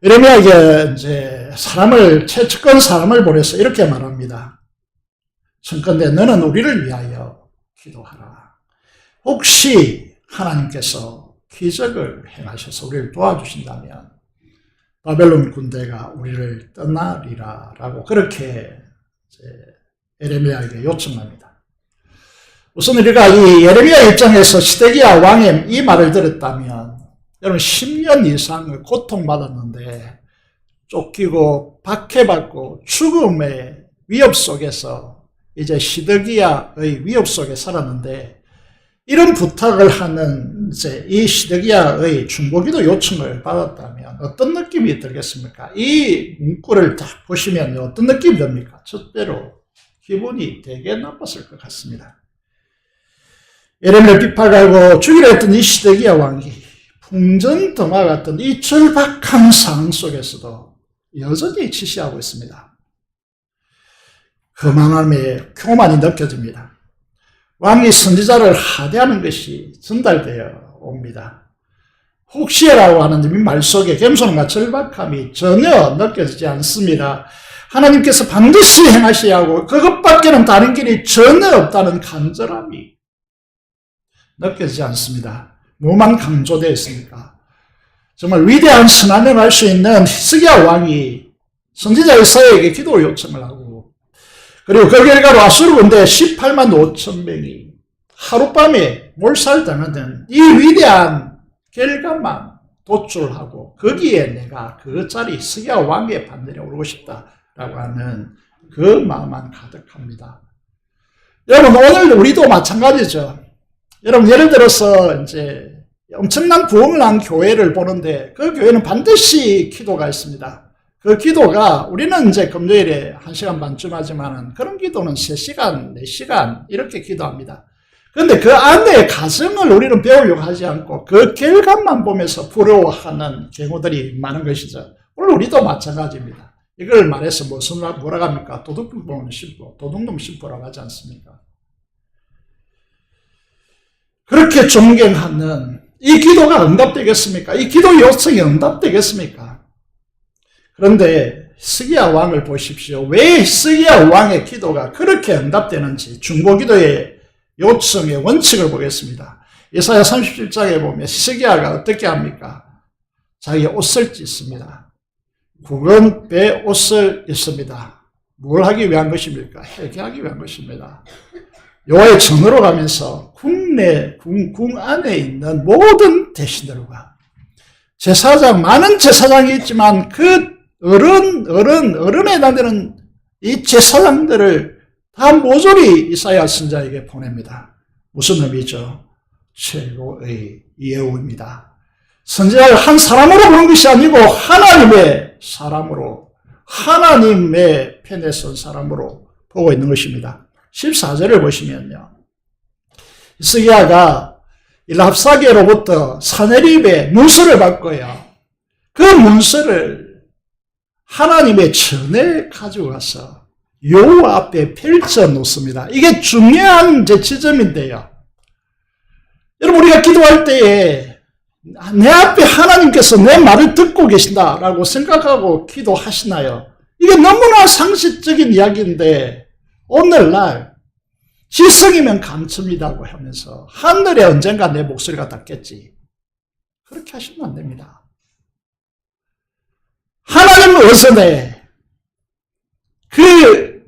예레미야에게 이제 채찍건 사람을 보내서 이렇게 말합니다. 청컨대 너는 우리를 위하여 기도하라. 혹시 하나님께서 기적을 행하셔서 우리를 도와주신다면 바벨론 군대가 우리를 떠나리라 라고 그렇게 예레미야에게 요청합니다. 우선 우리가 이 예레미야 입장에서 시드기야 왕의 이 말을 들었다면 여러분 10년 이상을 고통받았는데 쫓기고 박해받고 죽음의 위협 속에서 이제 시드기야의 위협 속에 살았는데 이런 부탁을 하는 이제 이 시드기야의 중보기도 요청을 받았다면 어떤 느낌이 들겠습니까? 이 문구를 딱 보시면 어떤 느낌이 듭니까? 첫째로 기분이 되게 나빴을 것 같습니다. 예레미야를 비판하고 죽이려 했던 이 시드기야 왕이 풍전등화 같은 이 절박한 상황 속에서도 여전히 지시하고 있습니다. 거만함의 교만이 느껴집니다. 왕이 선지자를 하대하는 것이 전달되어 옵니다. 혹시라고 하는 이 말 속에 겸손함과 절박함이 전혀 느껴지지 않습니다. 하나님께서 반드시 행하셔야 하고 그것밖에는 다른 길이 전혀 없다는 간절함이 느껴지지 않습니다. 뭐만 강조되어 있습니까? 정말 위대한 선언을 할 수 있는 히스기야 왕이 선지자 이사야에게 기도 요청을 하고 그리고 그 결과로 아수르 군대 18만 5천 명이 하룻밤에 몰살당하는 이 위대한 결과만 도출하고 거기에 내가 그 자리 히스기야 왕의 반열에 오르고 싶다라고 하는 그 마음만 가득합니다. 여러분, 오늘 우리도 마찬가지죠. 여러분, 예를 들어서 이제 엄청난 부흥을 한 교회를 보는데 그 교회는 반드시 기도가 있습니다. 그 기도가 우리는 이제 금요일에 1시간 반쯤 하지만은 그런 기도는 3시간, 4시간 이렇게 기도합니다. 그런데 그 안에 가정을 우리는 배우려고 하지 않고 그 결과만 보면서 부러워하는 경우들이 많은 것이죠. 오늘 우리도 마찬가지입니다. 이걸 말해서 뭐라고 합니까? 도둑놈 심보라고 하지 않습니까? 그렇게 존경하는 이 기도가 응답되겠습니까? 이 기도 요청이 응답되겠습니까? 그런데 히스기야 왕을 보십시오. 왜 히스기야 왕의 기도가 그렇게 응답되는지 중보기도의 요청의 원칙을 보겠습니다. 이사야 37장에 보면 히스기야가 어떻게 합니까? 자기 옷을 찢습니다. 굵은 배 옷을 입습니다. 뭘 하기 위한 것입니까? 회개하기 위한 것입니다. 여호와의 전으로 가면서 궁 안에 있는 모든 대신들과 제사장, 많은 제사장이 있지만 그 어른에 해당되는 이 제사장들을 다 모조리 이사야 선지자에게 보냅니다. 무슨 의미죠? 최고의 예우입니다. 선지자를 한 사람으로 보는 것이 아니고 하나님의 사람으로, 하나님의 편에 선 사람으로 보고 있는 것입니다. 14절을 보시면요. 히스기야가 랍사게로부터 사네립의 문서를 받고요. 그 문서를 하나님의 전에 가지고 가서 여호와 앞에 펼쳐 놓습니다. 이게 중요한 지점인데요. 여러분, 우리가 기도할 때에 내 앞에 하나님께서 내 말을 듣고 계신다라고 생각하고 기도하시나요? 이게 너무나 상식적인 이야기인데 오늘날 지성이면 감춥니다고 하면서 하늘에 언젠가 내 목소리가 닿겠지. 그렇게 하시면 안 됩니다. 하나님 어선에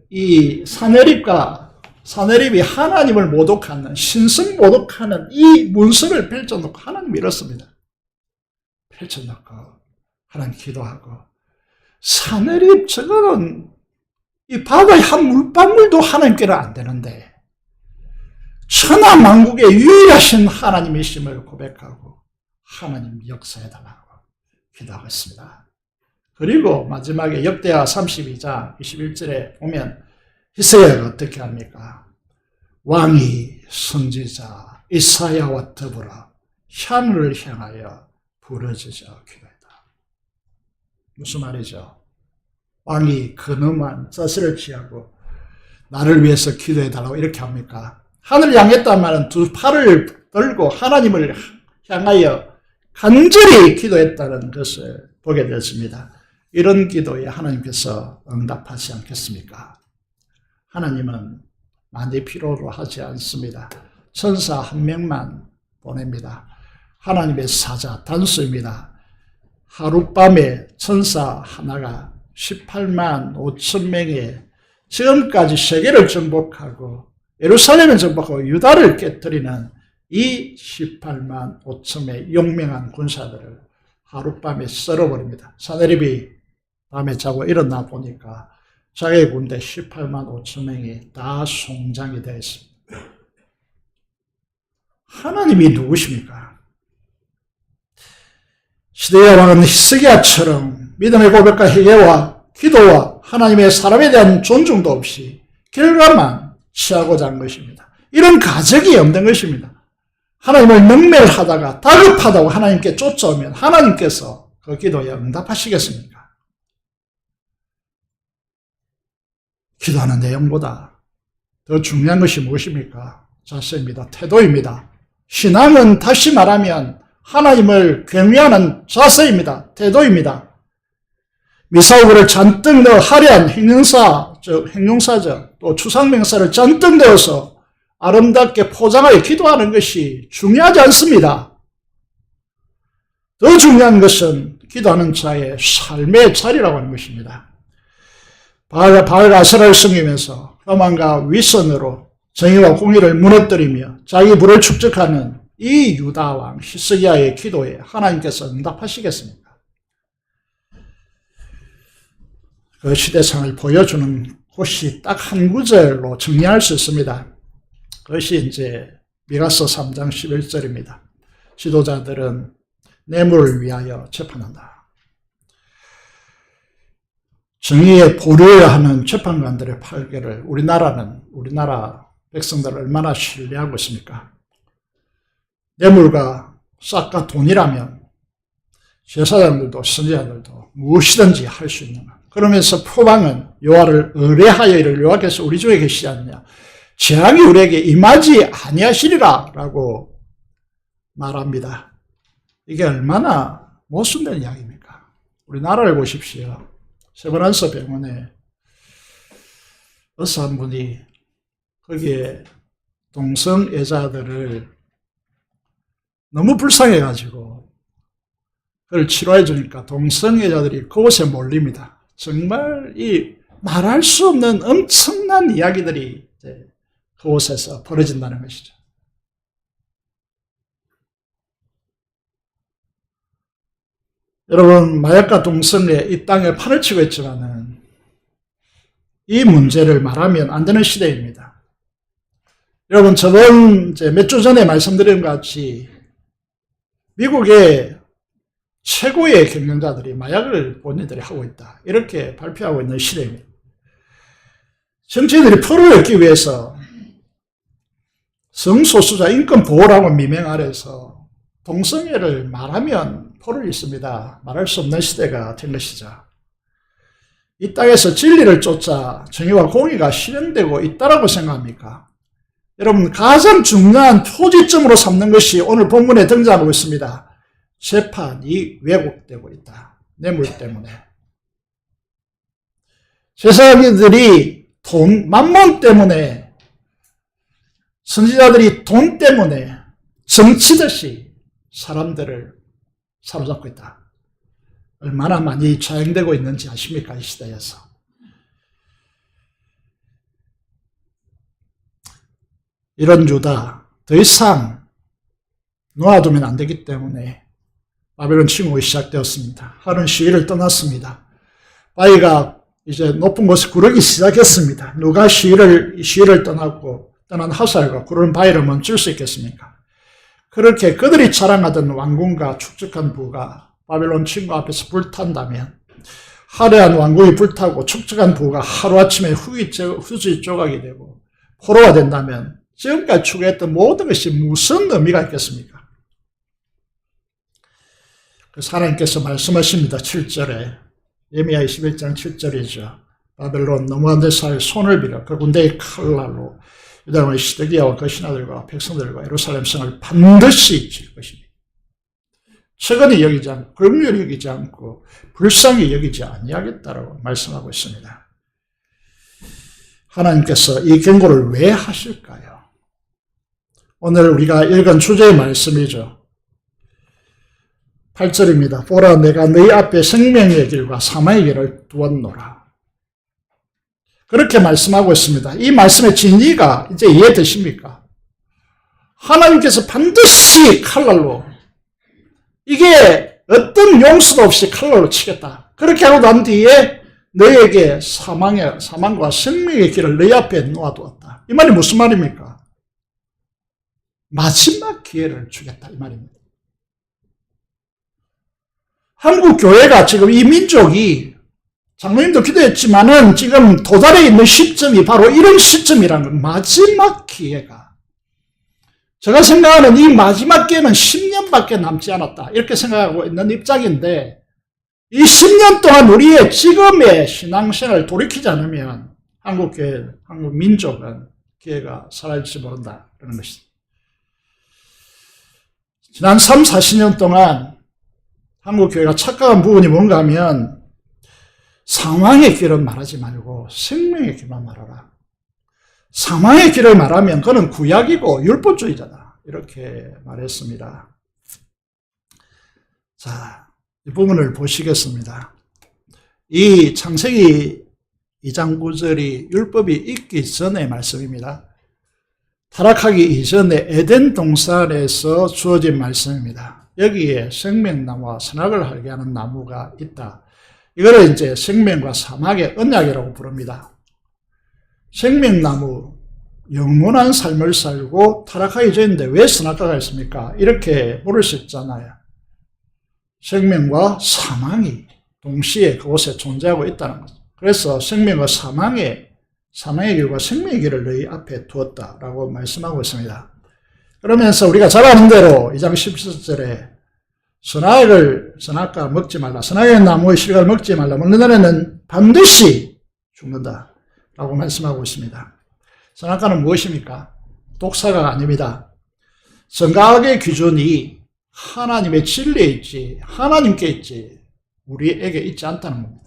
이 사네립이 하나님을 모독하는, 신성 모독하는 이 문서를 펼쳐놓고 하나님 이렇습니다. 펼쳐놓고 하나님 기도하고, 사네립 저거는 이 바다의 한 물방울도 하나님께는 안 되는데 천하만국의 유일하신 하나님이심을 고백하고 하나님 역사해달라고 기도하겠습니다. 그리고 마지막에 역대하 32장 21절에 보면 히스기야가 어떻게 합니까? 왕이 선지자 이사야와 더불어 하늘을 향하여 부르짖어 기도했다. 무슨 말이죠? 왕이 근엄한 자세를 취하고 나를 위해서 기도해달라고 이렇게 합니까? 하늘을 향했단 말은 두 팔을 들고 하나님을 향하여 간절히 기도했다는 것을 보게 되었습니다. 이런 기도에 하나님께서 응답하지 않겠습니까? 하나님은 많이 필요로 하지 않습니다. 천사 한 명만 보냅니다. 하나님의 사자 단수입니다. 하룻밤에 천사 하나가 18만 5천 명의 지금까지 세계를 정복하고 예루살렘을 정복하고 유다를 깨뜨리는 이 18만 5천의 용맹한 군사들을 하룻밤에 썰어버립니다. 사네립이 밤에 자고 일어나 보니까 자기 군대 18만 5천 명이 다 송장이 되어 있습니다. 하나님이 누구십니까? 시대의 왕은 히스기야처럼 믿음의 고백과 회개와 기도와 하나님의 사람에 대한 존중도 없이 결과만 취하고자 한 것입니다. 이런 가적이 없는 것입니다. 하나님을 능멸하다가 다급하다고 하나님께 쫓아오면 하나님께서 그 기도에 응답하시겠습니까? 기도하는 내용보다 더 중요한 것이 무엇입니까? 자세입니다. 태도입니다. 신앙은 다시 말하면 하나님을 경외하는 자세입니다. 태도입니다. 미사오브를 잔뜩 넣어 화려한 행용사죠. 또 추상명사를 잔뜩 넣어서 아름답게 포장하여 기도하는 것이 중요하지 않습니다. 더 중요한 것은 기도하는 자의 삶의 자리라고 하는 것입니다. 바알 아세라를 섬기면서 혐한과 위선으로 정의와 공의를 무너뜨리며 자기 부를 축적하는 이 유다왕 히스기야의 기도에 하나님께서 응답하시겠습니까? 그 시대상을 보여주는 곳이 딱 한 구절로 정리할 수 있습니다. 그것이 이제 미가서 3장 11절입니다. 지도자들은 뇌물을 위하여 재판한다. 정의에 보류해야 하는 재판관들의 판결을 우리나라 백성들을 얼마나 신뢰하고 있습니까? 뇌물과 싹과 돈이라면 제사장들도 선지자들도 무엇이든지 할 수 있는 것. 그러면서 표방은 여호와를 의뢰하여 이를 여호와께서 우리 중에 계시지 않느냐. 재앙이 우리에게 임하지 아니하시리라 라고 말합니다. 이게 얼마나 모순된 이야기입니까? 우리나라를 보십시오. 세브란스 병원에 의사 한 분이 거기에 동성애자들을 너무 불쌍해가지고 그걸 치료해 주니까 동성애자들이 그곳에 몰립니다. 정말 이 말할 수 없는 엄청난 이야기들이 이제 그곳에서 벌어진다는 것이죠. 여러분, 마약과 동성애 이 땅에 판을 치고 있지만은 이 문제를 말하면 안 되는 시대입니다. 여러분, 저번 몇 주 전에 말씀드린 것 같이 미국의 최고의 경영자들이 마약을 본인들이 하고 있다. 이렇게 발표하고 있는 시대입니다. 정치인들이 표를 얻기 위해서 성소수자 인권 보호라고 미명 아래서 동성애를 말하면 표를 잃습니다. 말할 수 없는 시대가 된 것이죠. 이 땅에서 진리를 쫓아 정의와 공의가 실현되고 있다라고 생각합니까? 여러분, 가장 중요한 표지점으로 삼는 것이 오늘 본문에 등장하고 있습니다. 재판이 왜곡되고 있다. 뇌물 때문에. 세상인들이 돈, 만몬 때문에, 선지자들이 돈 때문에 정치듯이 사람들을 사로잡고 있다. 얼마나 많이 좌행되고 있는지 아십니까? 이 시대에서. 이런 유다, 더 이상 놓아두면 안 되기 때문에 바벨론 침공이 시작되었습니다. 하루는 시위를 떠났습니다. 바위가 이제 높은 곳에 구르기 시작했습니다. 누가 시위를 떠난 하살과 구르는 바위를 멈출 수 있겠습니까? 그렇게 그들이 자랑하던 왕궁과 축적한 부가 바벨론 침공 앞에서 불탄다면, 화려한 왕궁이 불타고 축적한 부가 하루아침에 후지 조각이 되고 포로가 된다면 지금까지 추구했던 모든 것이 무슨 의미가 있겠습니까? 그래서 하나님께서 말씀하십니다. 7절에, 예미야 21장 7절이죠. 바벨론 너무한데살 손을 빌어 그 군대의 칼날로 유다의 시드기야와 그 신하들과 백성들과 예루살렘 성을 반드시 칠 것입니다. 최근히 여기지 않고, 긍휼히 여기지 않고, 불쌍히 여기지 아니하겠다라고 말씀하고 있습니다. 하나님께서 이 경고를 왜 하실까요? 오늘 우리가 읽은 주제의 말씀이죠. 8절입니다. 보라, 내가 너희 앞에 생명의 길과 사망의 길을 두었노라. 그렇게 말씀하고 있습니다. 이 말씀의 진리가 이제 이해되십니까? 하나님께서 반드시 칼날로, 이게 어떤 용서도 없이 칼날로 치겠다. 그렇게 하고 난 뒤에 너희에게 사망과 생명의 길을 너희 앞에 놓아두었다. 이 말이 무슨 말입니까? 마지막 기회를 주겠다 이 말입니다. 한국 교회가 지금 이 민족이, 장로님도 기도했지만은 지금 도달해 있는 시점이 바로 이런 시점이라는 건 마지막 기회가, 제가 생각하는 이 마지막 기회는 10년밖에 남지 않았다 이렇게 생각하고 있는 입장인데, 이 10년 동안 우리의 지금의 신앙생활을 돌이키지 않으면 한국교회, 한국 민족은 기회가 사라질지 모른다 그런 것입니다. 지난 3, 40년 동안 한국교회가 착각한 부분이 뭔가 하면 사망의 길은 말하지 말고 생명의 길만 말하라. 사망의 길을 말하면 그는 구약이고 율법주의자다 이렇게 말했습니다. 자, 이 부분을 보시겠습니다. 이 창세기 2장 9절이 율법이 있기 전의 말씀입니다. 타락하기 이전에 에덴 동산에서 주어진 말씀입니다. 여기에 생명나무와 선악을 알게 하는 나무가 있다. 이거를 이제 생명과 사막의 언약이라고 부릅니다. 생명나무, 영원한 삶을 살고 타락하기 전인데 왜 선악과가 있습니까? 이렇게 물을 수 있잖아요. 생명과 사망이 동시에 그곳에 존재하고 있다는 거죠. 그래서 생명과 사망의 길과 생명의 길을 너희 앞에 두었다라고 말씀하고 있습니다. 그러면서 우리가 잘 아는 대로 2장 17절에 선악과 먹지 말라. 선악의 나무의 실과를 먹지 말라. 먹는 날에는 반드시 죽는다라고 말씀하고 있습니다. 선악과는 무엇입니까? 독사가 아닙니다. 선악의 기준이 하나님의 진리에 있지, 하나님께 있지, 우리에게 있지 않다는 겁니다.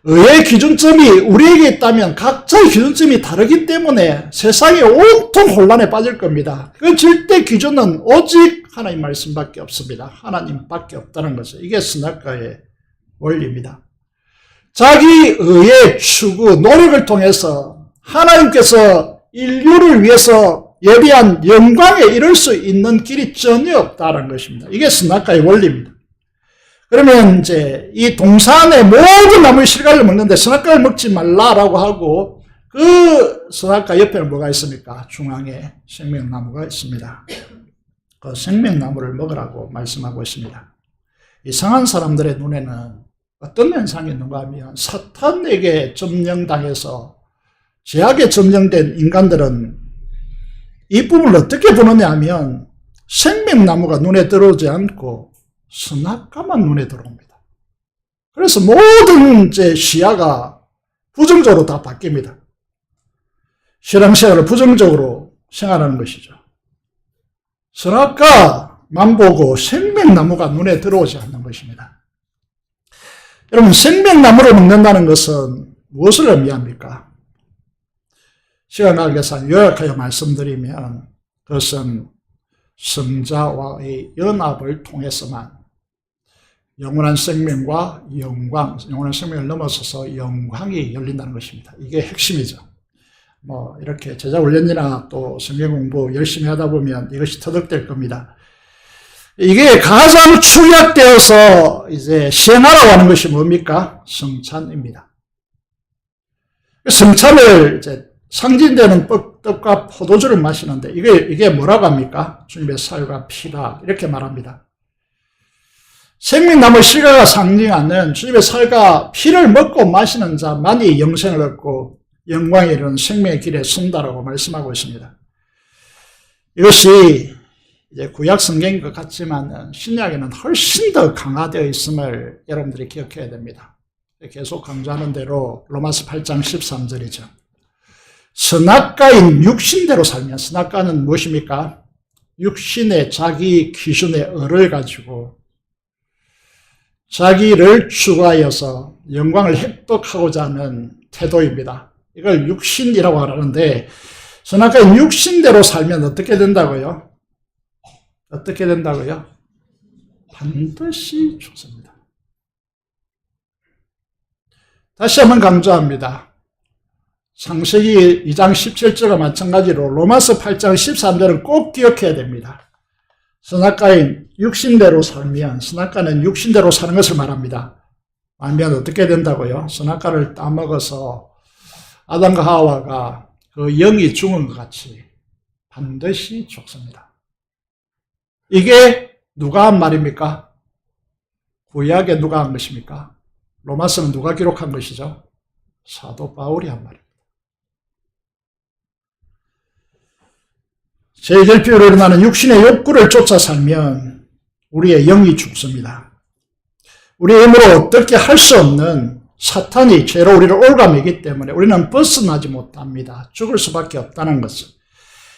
의의 기준점이 우리에게 있다면 각자의 기준점이 다르기 때문에 세상에 온통 혼란에 빠질 겁니다. 그 절대 기준은 오직 하나님 말씀밖에 없습니다. 하나님밖에 없다는 거죠. 이게 선악과의 원리입니다. 자기 의의 추구, 노력을 통해서 하나님께서 인류를 위해서 예비한 영광에 이를 수 있는 길이 전혀 없다는 것입니다. 이게 선악과의 원리입니다. 그러면 이제 이 동산의 모든 나무의 실과를 먹는데 선악과를 먹지 말라라고 하고 그 선악과 옆에는 뭐가 있습니까? 중앙에 생명나무가 있습니다. 그 생명나무를 먹으라고 말씀하고 있습니다. 이상한 사람들의 눈에는 어떤 현상이 있는가 하면 사탄에게 점령당해서 죄악에 점령된 인간들은 이 부분을 어떻게 보느냐 하면 생명나무가 눈에 들어오지 않고 선악과만 눈에 들어옵니다. 그래서 모든 제 시야가 부정적으로 다 바뀝니다. 신앙생활을 부정적으로 생활하는 것이죠. 선악과만 보고 생명나무가 눈에 들어오지 않는 것입니다. 여러분, 생명나무를 먹는다는 것은 무엇을 의미합니까? 시간 관계상 요약하여 말씀드리면 그것은 성자와의 연합을 통해서만 영원한 생명과 영광, 영원한 생명을 넘어서서 영광이 열린다는 것입니다. 이게 핵심이죠. 이렇게 제자훈련이나 또 성경 공부 열심히 하다 보면 이것이 터득될 겁니다. 이게 가장 축약되어서 이제 시행하라고 하는 것이 뭡니까? 성찬입니다. 성찬을 이제 상징되는 떡과 포도주를 마시는데 이게 뭐라고 합니까? 주님의 살과 피다 이렇게 말합니다. 생명나무 실과가 상징하는 주님의 살과 피를 먹고 마시는 자만이 영생을 얻고 영광에 이르는 생명의 길에 선다라고 말씀하고 있습니다. 이것이 이제 구약 성경인 것 같지만 신약에는 훨씬 더 강화되어 있음을 여러분들이 기억해야 됩니다. 계속 강조하는 대로 로마서 8장 13절이죠. 선악과인 육신대로 살면, 선악과는 무엇입니까? 육신의 자기 기준의 을을 가지고 자기를 추구하여서 영광을 획득하고자 하는 태도입니다. 이걸 육신이라고 하는데 선악과인 육신대로 살면 어떻게 된다고요? 어떻게 된다고요? 반드시 죽습니다. 다시 한번 강조합니다. 창세기 2장 17절과 마찬가지로 로마서 8장 13절은 꼭 기억해야 됩니다. 선악과인 육신대로 살면, 선악과는 육신대로 사는 것을 말합니다. 아니면 어떻게 된다고요? 선악과를 따먹어서 아담과 하와가 그 영이 죽은 것 같이 반드시 죽습니다. 이게 누가 한 말입니까? 구약에 누가 한 것입니까? 로마서는 누가 기록한 것이죠? 사도 바울이 한 말입니다. 제1절표로 일어나는 육신의 욕구를 쫓아 살면 우리의 영이 죽습니다. 우리의 힘으로 어떻게 할 수 없는 사탄이 죄로 우리를 올가매기 때문에 우리는 벗어나지 못합니다. 죽을 수밖에 없다는 것을.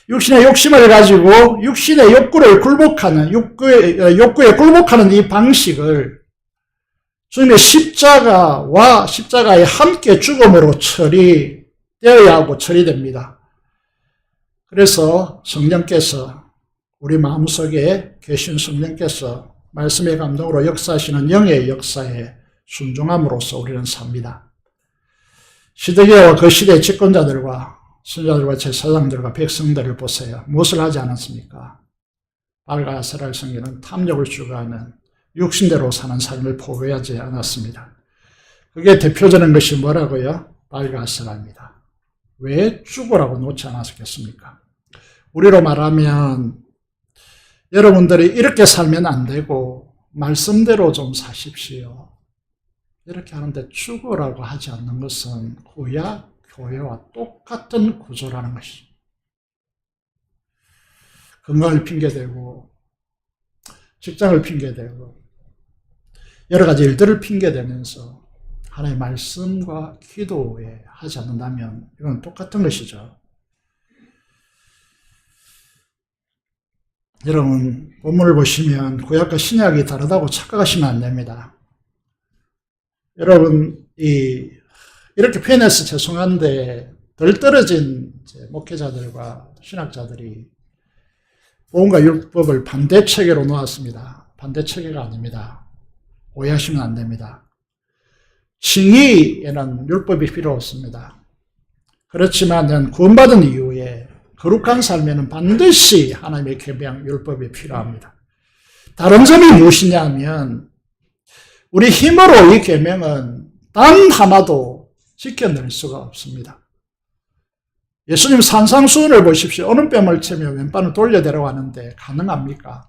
육신의 욕심을 가지고 육신의 욕구를 굴복하는, 욕구에 굴복하는 이 방식을 주님의 십자가와 십자가에 함께 죽음으로 처리되어야 하고 처리됩니다. 그래서 성령께서, 우리 마음속에 계신 성령께서 말씀의 감동으로 역사하시는 영의 역사에 순종함으로써 우리는 삽니다. 시드기야와 그 시대의 집권자들과 선자들과 제사장들과 백성들을 보세요. 무엇을 하지 않았습니까? 발과 아스라엘 성경은 탐욕을 추구하는 육신대로 사는 삶을 포기하지 않았습니다. 그게 대표적인 것이 뭐라고요? 발과 아스라입니다. 왜 죽으라고 놓지 않았겠습니까? 우리로 말하면 여러분들이 이렇게 살면 안 되고 말씀대로 좀 사십시오. 이렇게 하는데 죽으라고 하지 않는 것은 구약 교회와 똑같은 구조라는 것이죠. 건강을 핑계대고 직장을 핑계대고 여러 가지 일들을 핑계대면서 하나님의 말씀과 기도에 하지 않는다면 이건 똑같은 것이죠. 여러분, 본문을 보시면 구약과 신약이 다르다고 착각하시면 안 됩니다. 여러분, 이 이렇게 표현해서 죄송한데 덜 떨어진 목회자들과 신학자들이 복음과 율법을 반대 체계로 놓았습니다. 반대 체계가 아닙니다. 오해하시면 안 됩니다. 칭의에는 율법이 필요 없습니다. 그렇지만 구원받은 이후에 거룩한 삶에는 반드시 하나님의 계명 율법이 필요합니다. 다른 점이 무엇이냐 하면 우리 힘으로 이 계명은 단 하나도 지켜낼 수가 없습니다. 예수님 산상수훈을 보십시오. 어느 뺨을 치며 왼발을 돌려대라고 하는데 가능합니까?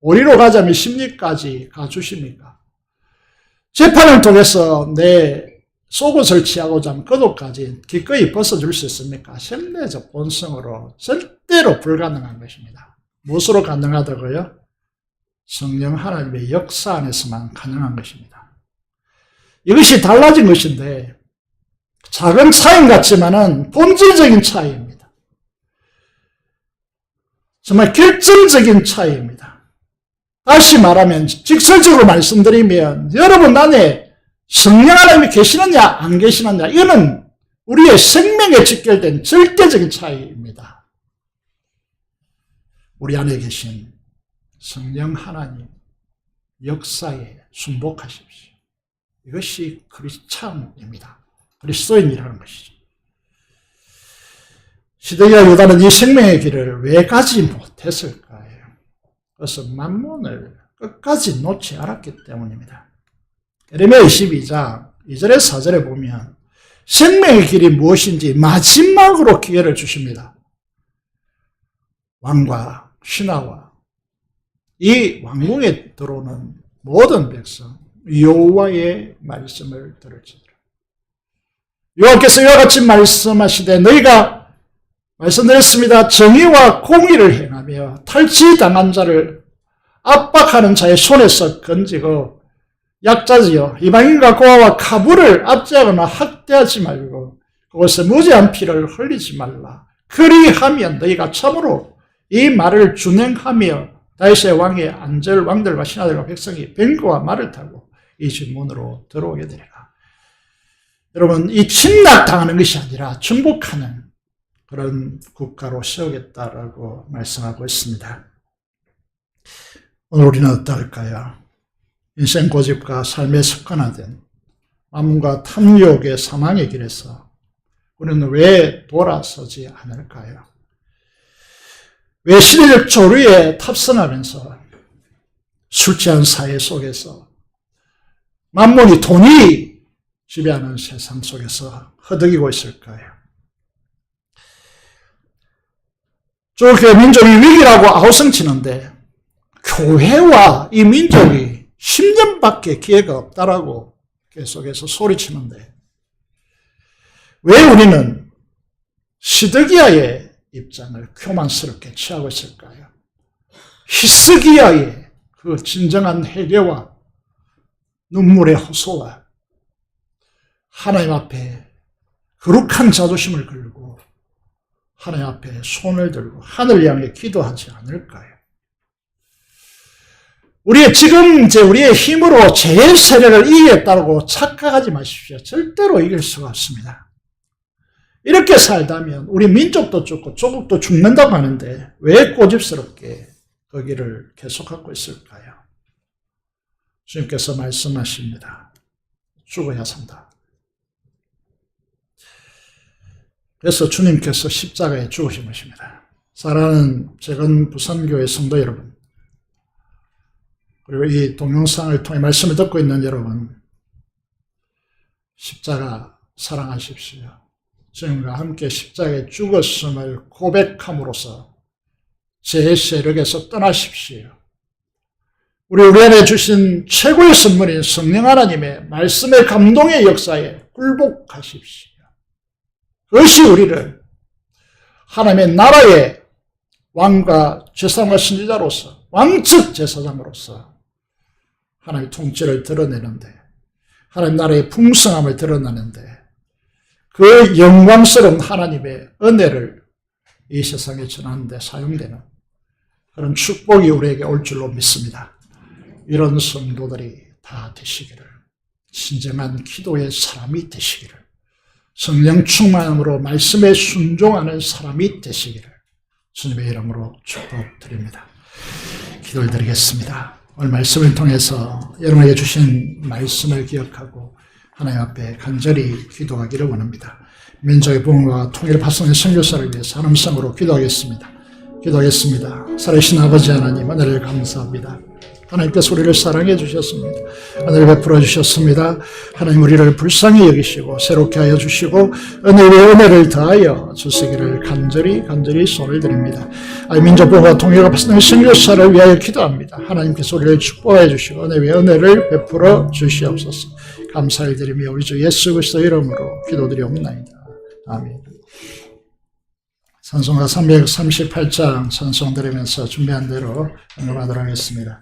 오리로 가자면 십리까지 가주십니까? 재판을 통해서 내 속옷을 취하고자 하면 겉옷까지 기꺼이 벗어줄 수 있습니까? 생리적 본성으로 절대로 불가능한 것입니다. 무엇으로 가능하다고요? 성령 하나님의 역사 안에서만 가능한 것입니다. 이것이 달라진 것인데 작은 차이인 같지만은 본질적인 차이입니다. 정말 결정적인 차이입니다. 다시 말하면 직설적으로 말씀드리면 여러분 안에 성령 하나님이 계시느냐 안 계시느냐 이거는 우리의 생명에 직결된 절대적인 차이입니다. 우리 안에 계신 성령 하나님 역사에 순복하십시오. 이것이 크리스찬입니다. 그리스도인이라는 것이죠. 시드기야 유다는 이 생명의 길을 왜 가지 못했을까요? 그래서 만몬을 끝까지 놓지 않았기 때문입니다. 예레미야 22장 2절에 4절에 보면 생명의 길이 무엇인지 마지막으로 기회를 주십니다. 왕과 신하와 이 왕궁에 들어오는 모든 백성 여호와의 말씀을 들을지니라. 여호와께서 이와 같이 말씀하시되 너희가 말씀드렸습니다. 정의와 공의를 행하며 탈취당한 자를 압박하는 자의 손에서 건지고 약자지요 이방인과 고아와 가부를 압제하거나 학대하지 말고 그곳에 무죄한 피를 흘리지 말라. 그리하면 너희가 참으로 이 말을 준행하며 다윗의 왕의 안절 왕들과 신하들과 백성이 뱀과 말을 타고 이 집 문으로 들어오게 되리라. 여러분, 이 침략당하는 것이 아니라 정복하는 그런 국가로 세우겠다라고 말씀하고 있습니다. 오늘 우리는 어떨까요? 인생 고집과 삶에 습관화된 만문과 탐욕의 사망의 길에서 우리는 왜 돌아서지 않을까요? 왜 시대적 조류에 탑승하면서 술 취한 사회 속에서 만문이 돈이 지배하는 세상 속에서 허덕이고 있을까요? 조교회 민족이 위기라고 아우성치는데 교회와 이 민족이 10년밖에 기회가 없다라고 계속해서 소리치는데 왜 우리는 시드기야의 입장을 교만스럽게 취하고 있을까요? 히스기야의 그 진정한 회개와 눈물의 호소와 하나님 앞에 거룩한 자존심을 걸고 하나님 앞에 손을 들고 하늘 향해 기도하지 않을까요? 우리의 힘으로 제 세력을 이기겠다고 착각하지 마십시오. 절대로 이길 수가 없습니다. 이렇게 살다면 우리 민족도 죽고 조국도 죽는다고 하는데 왜 고집스럽게 거기를 계속하고 있을까요? 주님께서 말씀하십니다. 죽어야 산다. 그래서 주님께서 십자가에 죽으신 것입니다. 사랑하는 재건 부산교회 성도 여러분, 그리고 이 동영상을 통해 말씀을 듣고 있는 여러분, 십자가 사랑하십시오. 주님과 함께 십자가에 죽었음을 고백함으로써 제 세력에서 떠나십시오. 우리 안에 주신 최고의 선물인 성령 하나님의 말씀의 감동의 역사에 굴복하십시오. 그것이 우리를 하나님의 나라의 왕과 제사장과 신지자로서 왕측 제사장으로서 하나님의 통치를 드러내는데 하나님 나라의 풍성함을 드러내는데 그 영광스러운 하나님의 은혜를 이 세상에 전하는 데 사용되는 그런 축복이 우리에게 올 줄로 믿습니다. 이런 성도들이 다 되시기를, 진정한 기도의 사람이 되시기를 성령 충만함으로 말씀에 순종하는 사람이 되시기를 주님의 이름으로 축복드립니다. 기도를 드리겠습니다. 오늘 말씀을 통해서 여러분에게 주신 말씀을 기억하고 하나님 앞에 간절히 기도하기를 원합니다. 민족의 부흥과 통일 파송의 선교사를 위해서 한음성으로 기도하겠습니다. 살아계신 아버지 하나님, 은혜를 감사합니다. 하나님께서 우리를 사랑해 주셨습니다. 은혜를 베풀어 주셨습니다. 하나님, 우리를 불쌍히 여기시고 새롭게 하여 주시고 은혜 위에 은혜를 더하여 주시기를 간절히 손을 드립니다. 민족 부흥과 통일과 파송의 선교사를 위하여 기도합니다. 하나님께서 우리를 축복해 주시고 은혜 위에 은혜를 베풀어 주시옵소서. 감사를 드리며 우리 주 예수 그리스도 이름으로 기도드리옵나이다. 아멘. 찬송가 338장 찬송 드리면서 준비한 대로 응답하도록 하겠습니다.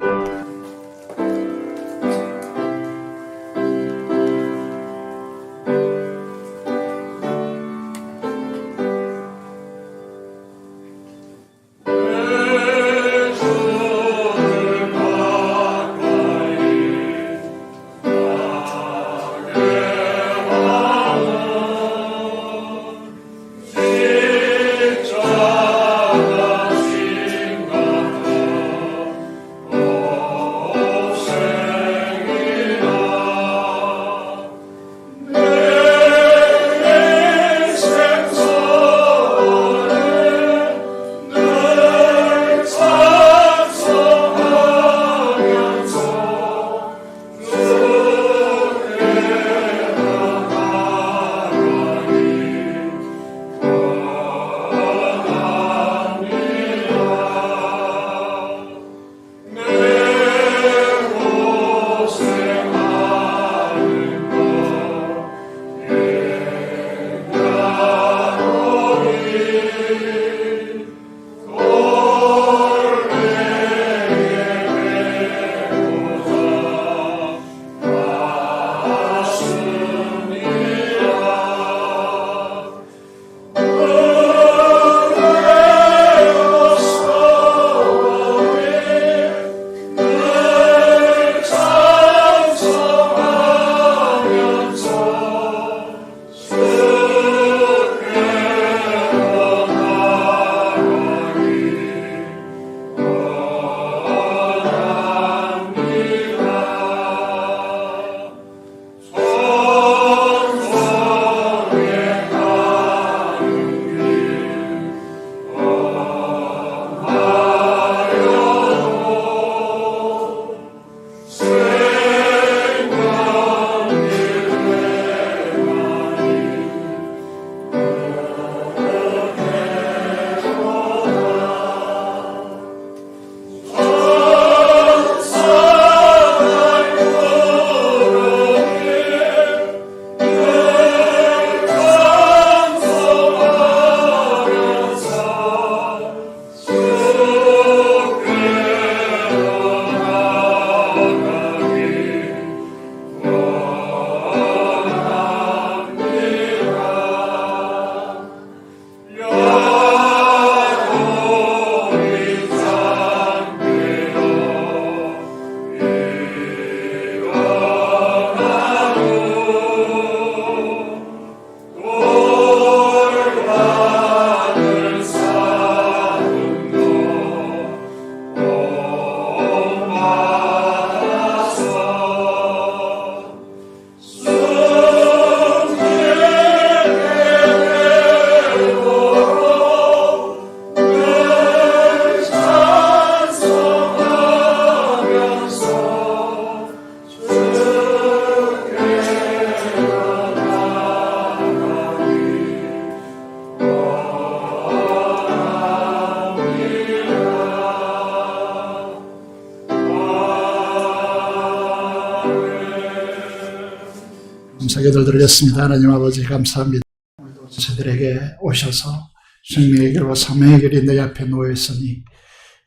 감사기도를 드리겠습니다. 하나님 아버지 감사합니다. 오늘도 저희들에게 오셔서 생명의 길과 사명의 길이 내 앞에 놓여있으니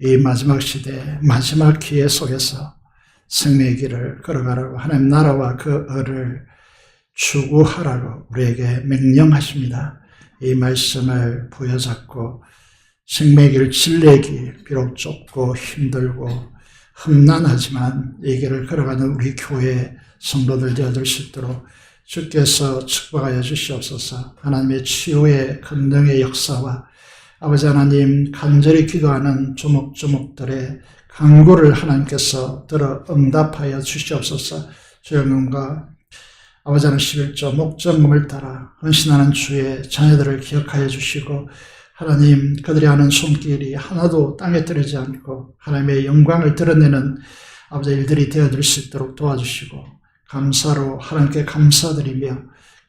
이 마지막 시대 마지막 기회 속에서 생명의 길을 걸어가라고 하나님 나라와 그 의를 추구하라고 우리에게 명령하십니다. 이 말씀을 부여잡고 생명의 길, 진리의 길, 비록 좁고 힘들고 험난하지만 이 길을 걸어가는 우리 교회 성도들 되어줄 수 있도록 주께서 축복하여 주시옵소서. 하나님의 치유의 권능의 역사와 아버지 하나님 간절히 기도하는 조목조목들의 간구를 하나님께서 들어 응답하여 주시옵소서. 주의 영광과 아버지 하나님 11조 목적금을 따라 헌신하는 주의 자녀들을 기억하여 주시고 하나님 그들이 하는 손길이 하나도 땅에 떨어지지 않고 하나님의 영광을 드러내는 아버지 일들이 되어질 수 있도록 도와주시고 감사로 하나님께 감사드리며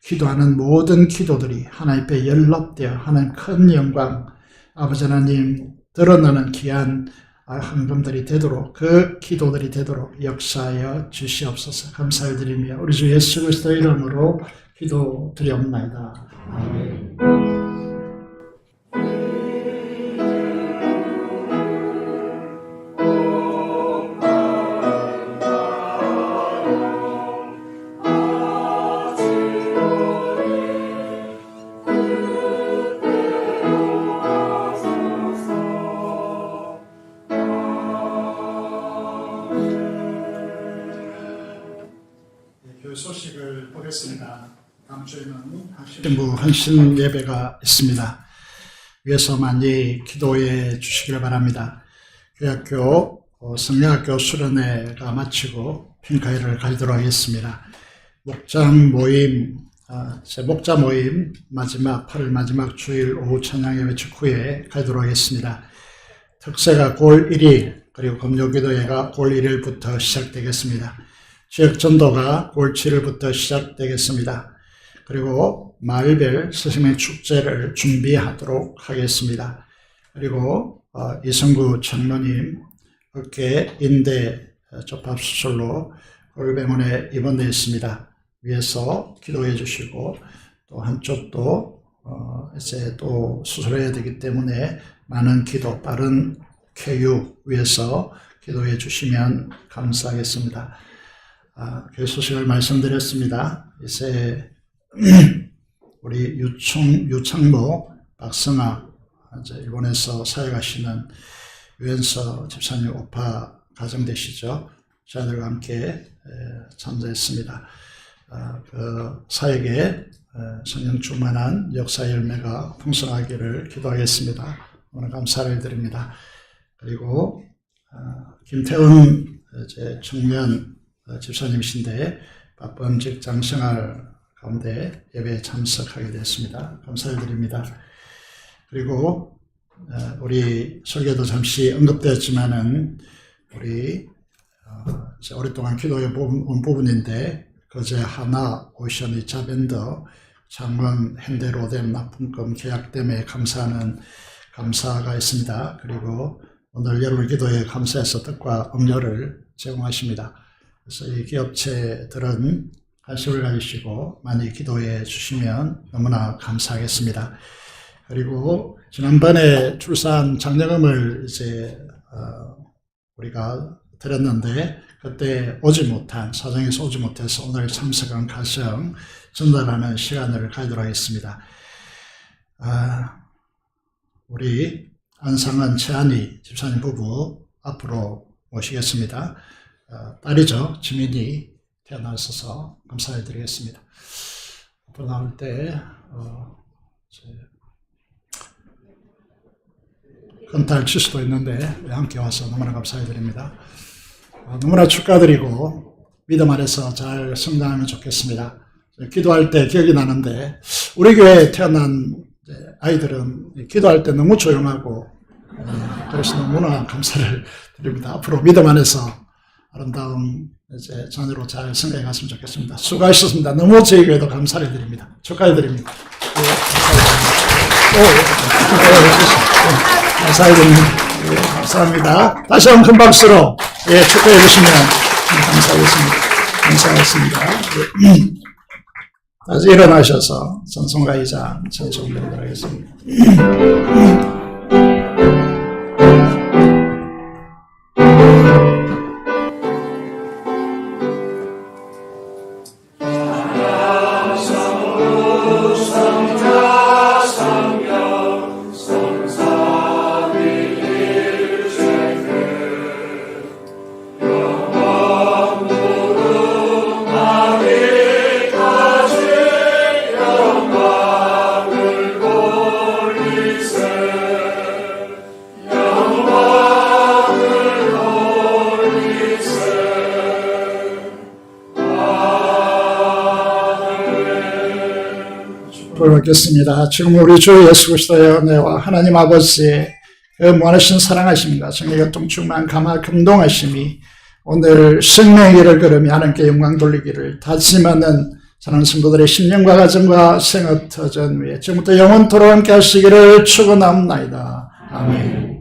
기도하는 모든 기도들이 하나님 앞에 연락되어 하나님 큰 영광 아버지 하나님 드러나는 귀한 헌금들이 되도록 그 기도들이 되도록 역사하여 주시옵소서. 감사를 드리며 우리 주 예수 그리스도의 이름으로 기도드리옵나이다. 아멘. 교회 소식을 보겠습니다. 다음 주에는 신부 헌신 예배가 있습니다. 위에서 많이 기도해 주시길 바랍니다. 교회학교 성령학교 수련회가 마치고 핑카회를 가지도록 하겠습니다. 목장 모임, 제 목자 모임 마지막 8월 마지막 주일 오후 찬양예배 직후에 가지도록 하겠습니다. 특세가 9월 1일 그리고 금요기도회가 9월 1일부터 시작되겠습니다. 지역 전도가 9월 7일부터 시작되겠습니다. 그리고 마을별 스승의 축제를 준비하도록 하겠습니다. 그리고 이성구 장로님 어깨 인대 접합수술로 골병원에 입원되어 있습니다. 위에서 기도해 주시고 또 한쪽도 이제 또 수술해야 되기 때문에 많은 기도, 빠른 쾌유 위해서 기도해 주시면 감사하겠습니다. 교회 소식을 말씀드렸습니다. 이제 우리 유창모 박성아 이제 일본에서 사역하시는 유엔서 집사님 오파 가정되시죠. 저희들과 함께 참여했습니다. 그 사역에 성령 충만한 역사 열매가 풍성하기를 기도하겠습니다. 오늘 감사를 드립니다. 그리고 김태훈 이제 청년 집사님이신데 바쁜 직장 생활 가운데 예배에 참석하게 됐습니다. 감사를 드립니다. 그리고 우리 설교도 잠시 언급되었지만은 우리 오랫동안 기도해 온 부분인데 거제 하나 오션이 자밴더 창원 현대로뎀 납품금 계약 때문에 감사하는 감사가 있습니다. 그리고 오늘 여러분 기도에 감사해서 떡과 음료를 제공하십니다. 그래서 이 기업체들은 관심을 가지시고 많이 기도해 주시면 너무나 감사하겠습니다. 그리고 지난번에 출산 장려금을 이제 우리가 드렸는데 그때 사정에서 오지 못해서 오늘 참석한 가정 전달하는 시간을 가지도록 하겠습니다. 우리 안상은 최한희 집사님 부부 앞으로 모시겠습니다. 딸이죠. 지민이 태어나셔서 감사해 드리겠습니다. 앞으로 나올 때 큰딸 칠 수도 있는데 함께 와서 너무나 감사해 드립니다. 너무나 축하드리고 믿음 안에서 잘 성장하면 좋겠습니다. 기도할 때 기억이 나는데 우리 교회에 태어난 아이들은 기도할 때 너무 조용하고 그래서 너무나 감사를 드립니다. 앞으로 믿음 안에서 아름다운 이제 자녀로 잘 성장해 갔으면 좋겠습니다. 수고하셨습니다. 너무 저희 교회도 감사를 드립니다. 축하드립니다. 감사드립니다. 감사합니다. 다시 한번 큰 박수로 축하해 주시면 감사하겠습니다. 다시 일어나셔서 전송가 2장 전송드리도록 하겠습니다. 가져 부르겠습니다. 지금 우리 주 예수 그리스도의 은혜와 하나님 아버지의 그 무한하신 사랑하심과 정의가 통충만 감화 금동하심이 오늘 생명의 길을 걸으며 하나님께 영광 돌리기를 다짐하는 사랑하는 성도들의 심령과 가정과 생업 터전 위에 지금부터 영원토록 함께 하시기를 축원합니다. 아멘.